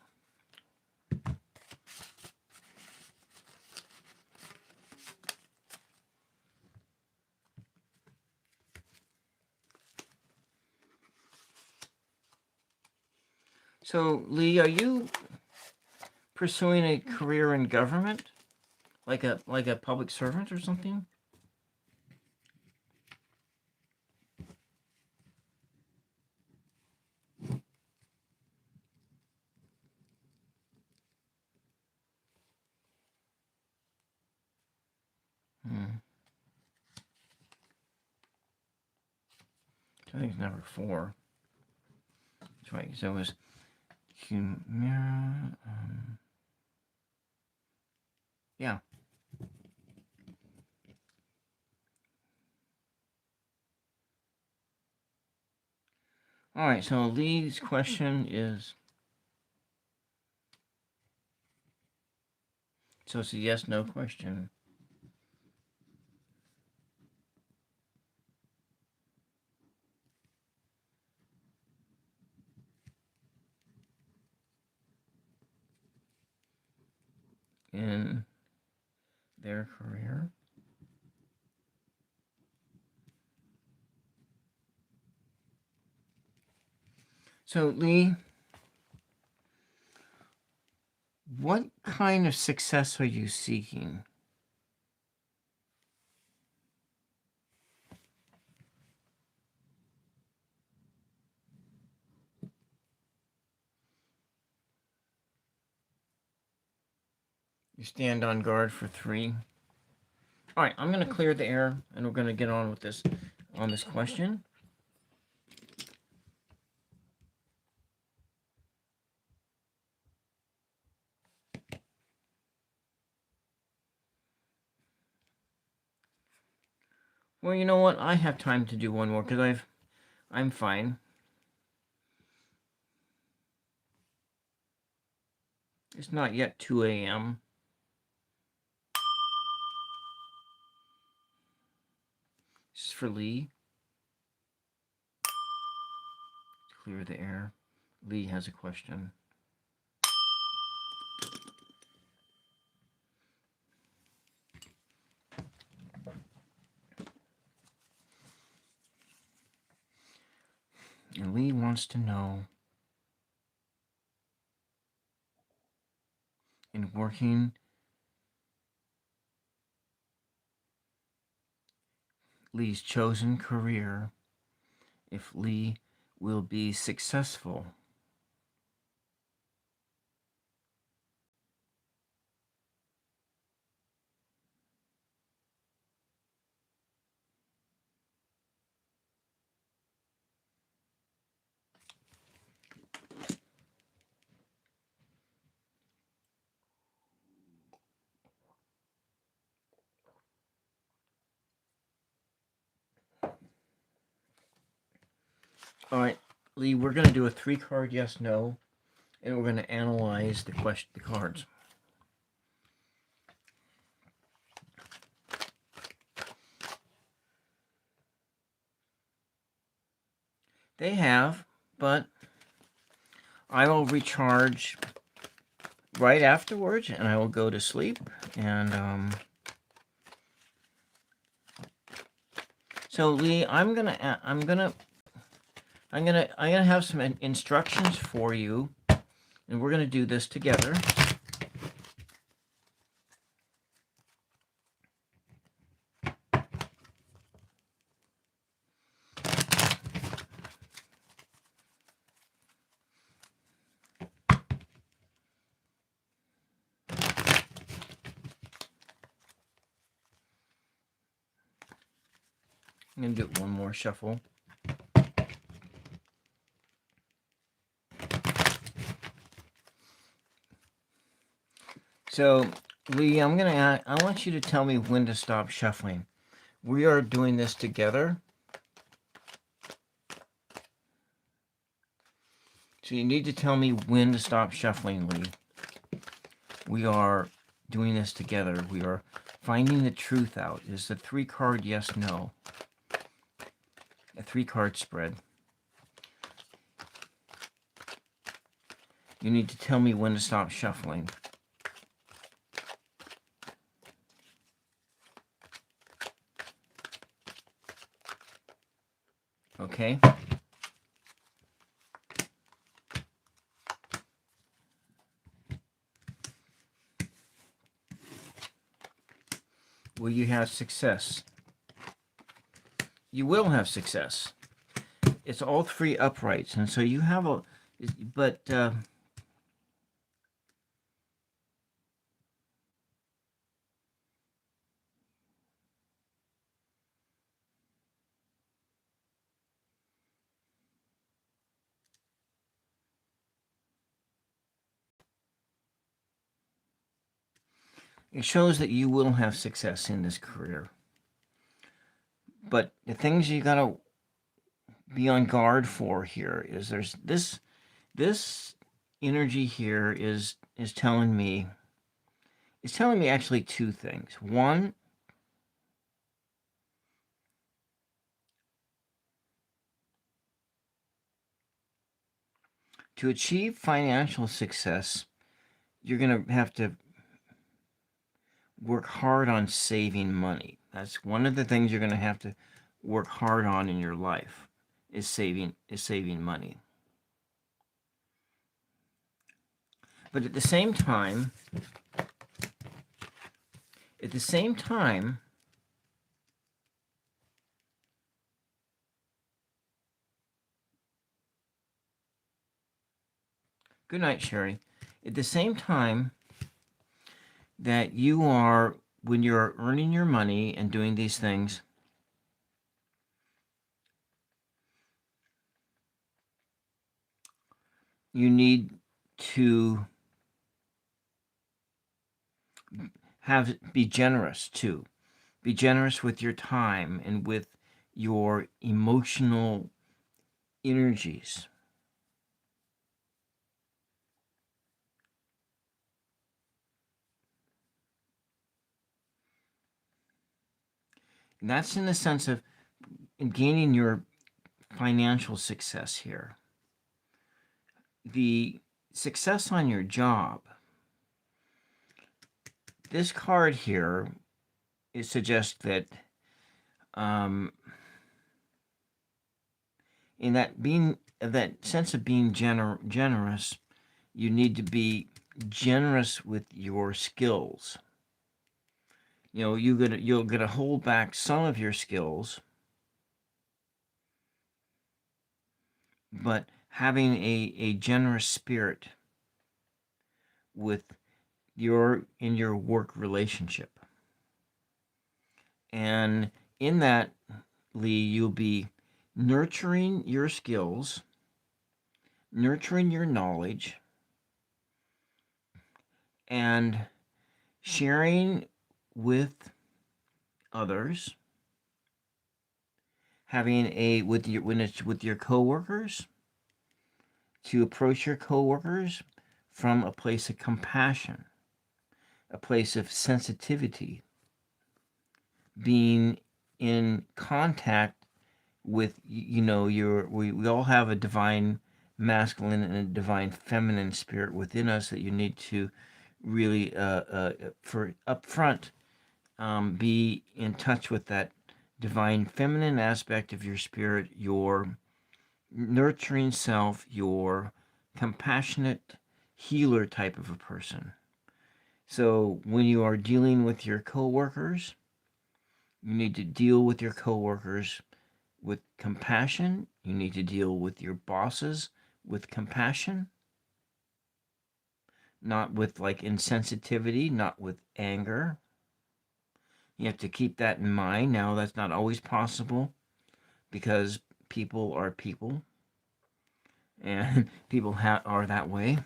So, Lee, are you pursuing a career in government, like a public servant or something? Hmm. I think it's number 4. That's right. So it was Humira. Yeah. All right. So Lee's question is. So it's a yes/no question. In their career. So Lee, what kind of success are you seeking? You stand on guard for 3. All right, I'm going to clear the air, and we're going to get on with this question. Well, you know what? I have time to do one more because I'm fine. It's not yet 2 a.m. This is for Lee. Clear the air. Lee has a question. And Lee wants to know, in working Lee's chosen career, if Lee will be successful. All right, Lee, we're going to do a 3-card yes, no, and we're going to analyze the cards. They have, but I will recharge right afterwards, and I will go to sleep. And so Lee, I'm gonna have some instructions for you, and we're gonna do this together. I'm gonna do one more shuffle. So, Lee, I want you to tell me when to stop shuffling. We are doing this together. So you need to tell me when to stop shuffling, Lee. We are doing this together. We are finding the truth out. It's a 3-card yes, no. A 3-card spread. You need to tell me when to stop shuffling. Okay? Will you have success? You will have success. It's all 3 uprights, and so you have a... But... it shows that you will have success in this career. But the things you gotta be on guard for here is there's this energy here is telling me actually 2 things. One, to achieve financial success, you're going to have to work hard on saving money. That's one of the things you're going to have to work hard on in your life is saving money. But at the same time, good night, Sherry. At the same time that you are, when you're earning your money and doing these things, you need to be generous too. Be generous with your time and with your emotional energies. And that's in the sense of gaining your financial success here. The success on your job. This card here, it suggests that in that sense of being generous, you need to be generous with your skills. You know, you're gonna hold back some of your skills, but having a generous spirit with in your work relationship. And in that, Lee, you'll be nurturing your skills, nurturing your knowledge, and sharing with others, having a with your when it's with your coworkers, to approach your coworkers from a place of compassion, a place of sensitivity, being in contact with, we all have a divine masculine and a divine feminine spirit within us that you need to really for up front, be in touch with that divine feminine aspect of your spirit, your nurturing self, your compassionate healer type of a person. So when you are dealing with your coworkers, you need to deal with your coworkers with compassion. You need to deal with your bosses with compassion, not with like insensitivity, not with anger. You have to keep that in mind. Now, that's not always possible because people are people and people are that way.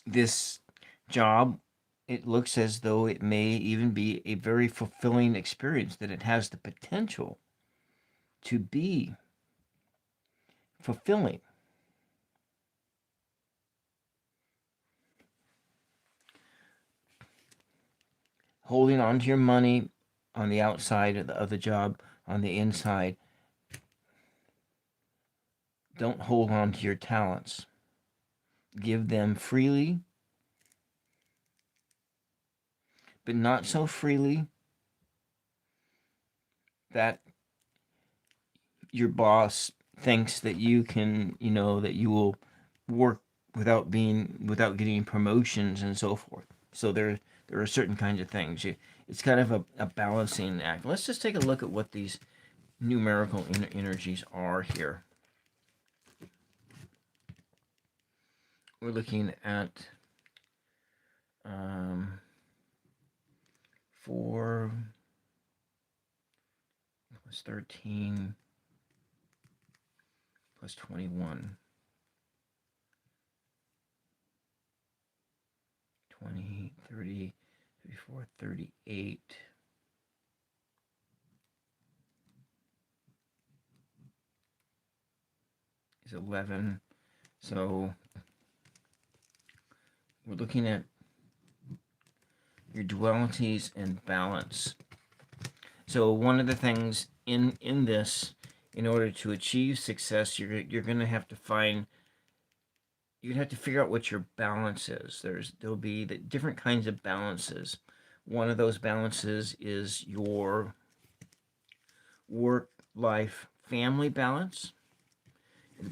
This job, it looks as though it may even be a very fulfilling experience, that it has the potential to be fulfilling. Holding on to your money on the outside of the job, on the inside, don't hold on to your talents. Give them freely, but not so freely that your boss thinks that you can, that you will work without getting promotions and so forth. So there are certain kinds of things. It's kind of a balancing act. Let's just take a look at what these numerical energies are here. We're looking at 4 plus 13 plus 21. 20, 30, 34, 38. Is 11. So we're looking at your dualities and balance. So one of the things in this, in order to achieve success, you're going to have to find, you're going to have to figure out what your balance is. There'll be the different kinds of balances. One of those balances is your work, life, family balance.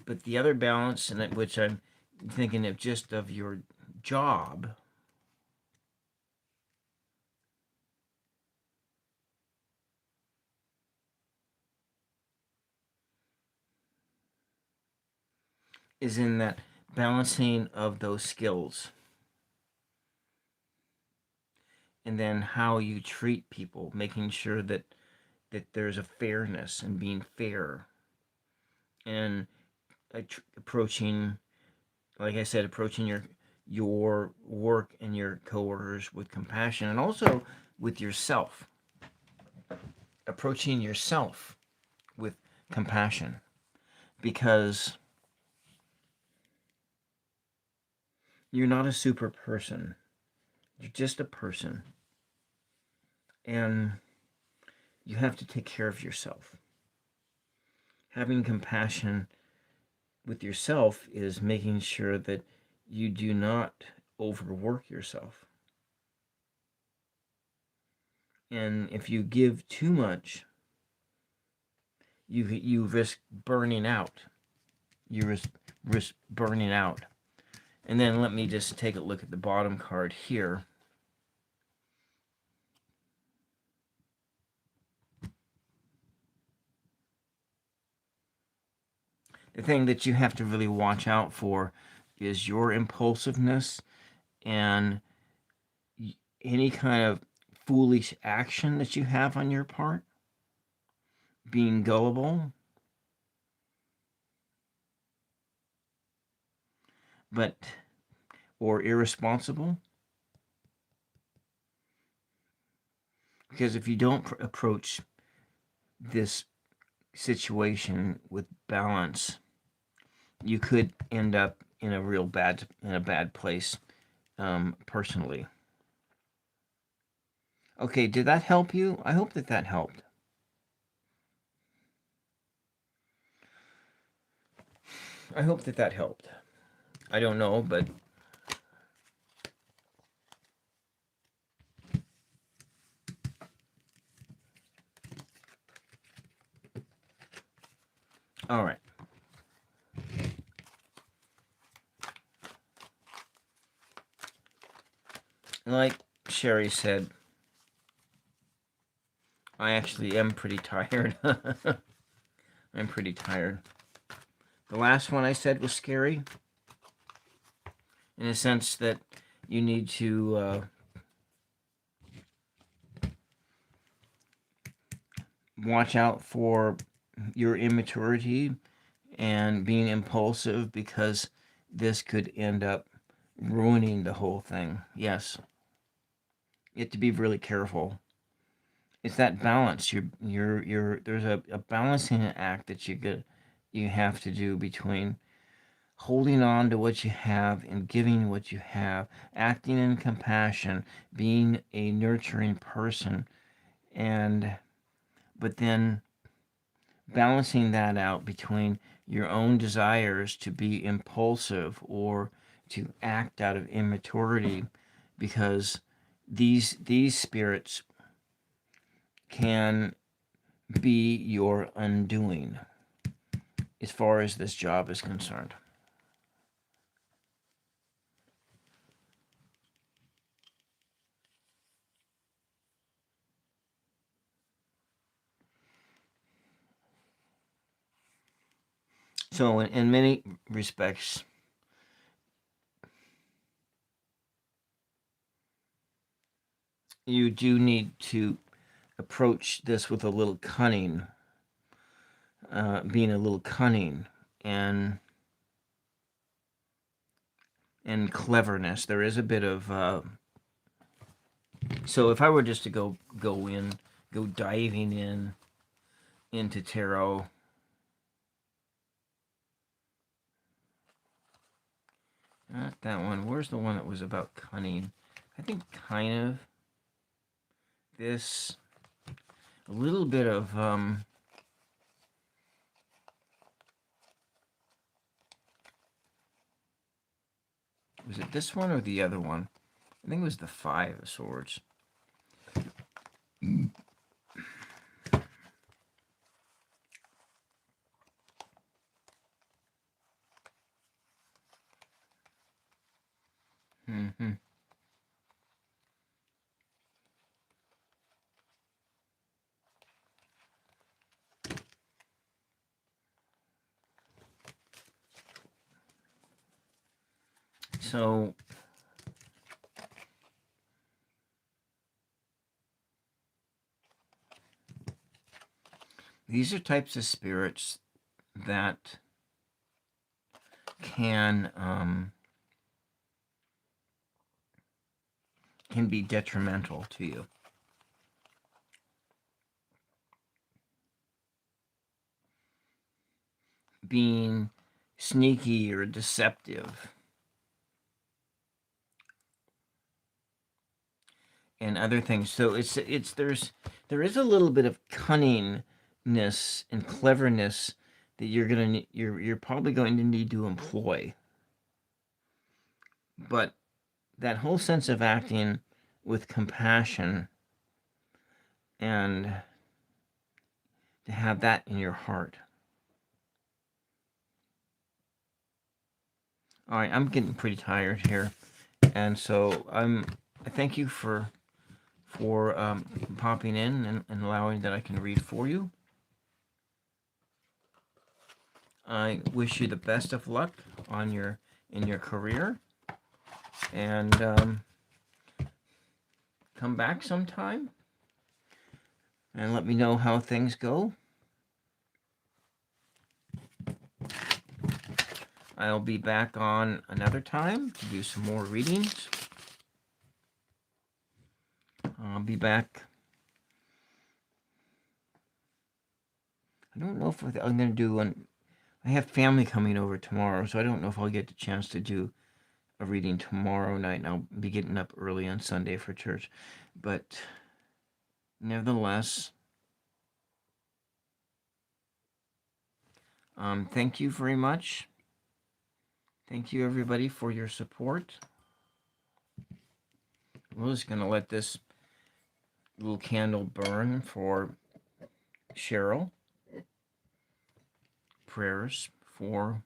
But the other balance, and which I'm thinking of just of your job, is in that balancing of those skills. And then how you treat people, making sure that there's a fairness and being fair. And approaching, like I said, approaching your work and your coworkers with compassion, and also with yourself. Approaching yourself with compassion, because you're not a super person. You're just a person. And you have to take care of yourself. Having compassion with yourself is making sure that you do not overwork yourself. And if you give too much, you risk burning out. You risk burning out. And then let me just take a look at the bottom card here. The thing that you have to really watch out for is your impulsiveness and any kind of foolish action that you have on your part. Being gullible, or irresponsible. Because if you don't approach this situation with balance, you could end up in a bad place, personally. Okay, did that help you? I hope that helped. I hope that helped. I don't know, but all right. Like Sherry said, I actually am pretty tired. I'm pretty tired. The last one I said was scary, in a sense that you need to watch out for your immaturity and being impulsive, because this could end up ruining the whole thing. Yes, you have to be really careful. It's that balance. There's a balancing act that you have to do between holding on to what you have and giving what you have, acting in compassion, being a nurturing person, and but then balancing that out between your own desires to be impulsive or to act out of immaturity, because these spirits can be your undoing as far as this job is concerned. So in many respects, you do need to approach this with a little cunning, being a little cunning and cleverness. There is a bit of so if I were just to go diving into tarot, not that one. Where's the one that was about cunning? I think kind of this, a little bit of was it this one or the other one? I think it was the Five of Swords. Mm-hmm. So these are types of spirits that can be detrimental to you. Being sneaky or deceptive, and other things. So there is a little bit of cunningness and cleverness that you're probably going to need to employ. But that whole sense of acting with compassion, and to have that in your heart. All right, I'm getting pretty tired here, and so I thank you for popping in and allowing that I can read for you. I wish you the best of luck in your career, and come back sometime and let me know how things go. I'll be back on another time to do some more readings. I'll be back I don't know if I'm going to do one. I have family coming over tomorrow, so I don't know if I'll get the chance to do a reading tomorrow night. And I'll be getting up early on Sunday for church. But nevertheless, thank you very much. Thank you, everybody, for your support. We're just going to let this little candle burn for Cheryl. Prayers for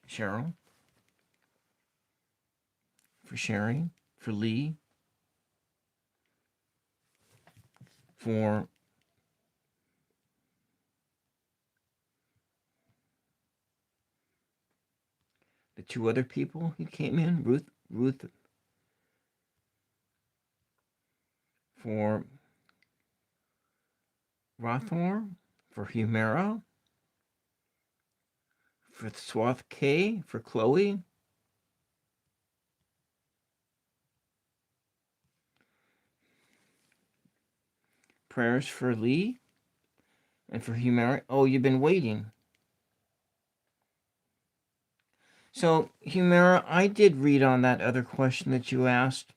Cheryl, for Sherry, for Lee, for the two other people who came in, Ruth, for Rothmore, for Humera, for Swath K, for Chloe, prayers for Lee, and for Humera. Oh, you've been waiting. So, Humera, I did read on that other question that you asked,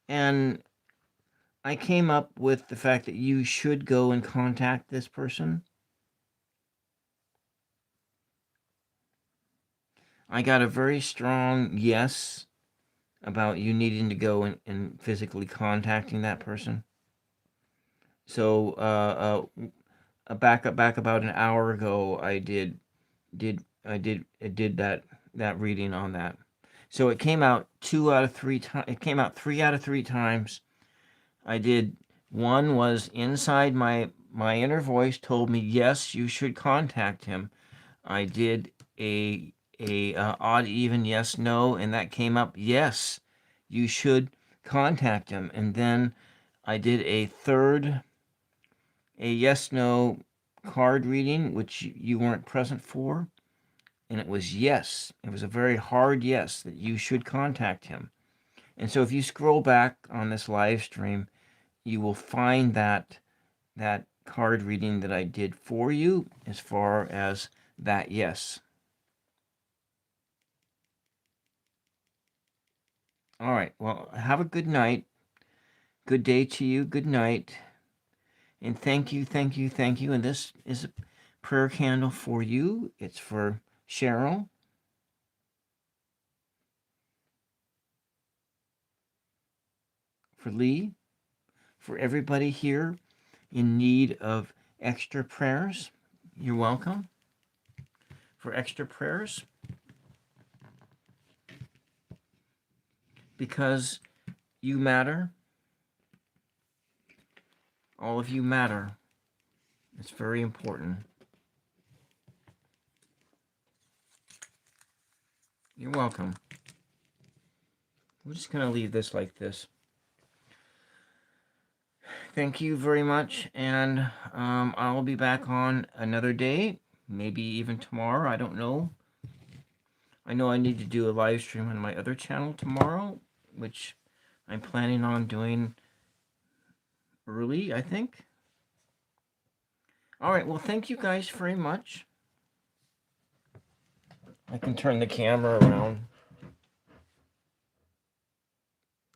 and I came up with the fact that you should go and contact this person. I got a very strong yes about you needing to go and physically contacting that person. So back about an hour ago, I did that reading on that. So it came out 2 out of 3 times. It came out 3 out of 3 times. I did. One was inside my inner voice told me yes, you should contact him. I did a odd even yes no, and that came up yes, you should contact him. And then I did a third yes no card reading, which you weren't present for, and it was yes. It was a very hard yes that you should contact him. And so if you scroll back on this live stream, you will find that card reading that I did for you as far as that yes. All right. Well, have a good night. Good day to you. Good night. And thank you, thank you, thank you. And this is a prayer candle for you. It's for Cheryl, for Lee, for everybody here in need of extra prayers. You're welcome. For extra prayers. Because you matter. All of you matter. It's very important. You're welcome. We're just going to leave this like this. Thank you very much, and I'll be back on another day, maybe even tomorrow. I don't know. I know I need to do a live stream on my other channel tomorrow, which I'm planning on doing early, I think. All right, well, thank you guys very much. I can turn the camera around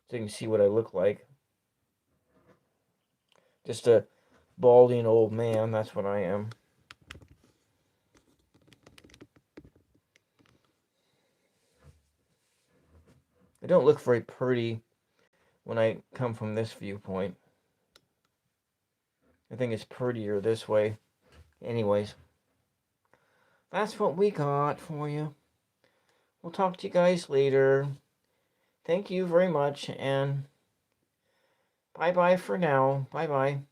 so you can see what I look like. Just a balding old man, that's what I am. I don't look very pretty when I come from this viewpoint. I think it's prettier this way. Anyways, that's what we got for you. We'll talk to you guys later. Thank you very much, and bye-bye for now. Bye-bye.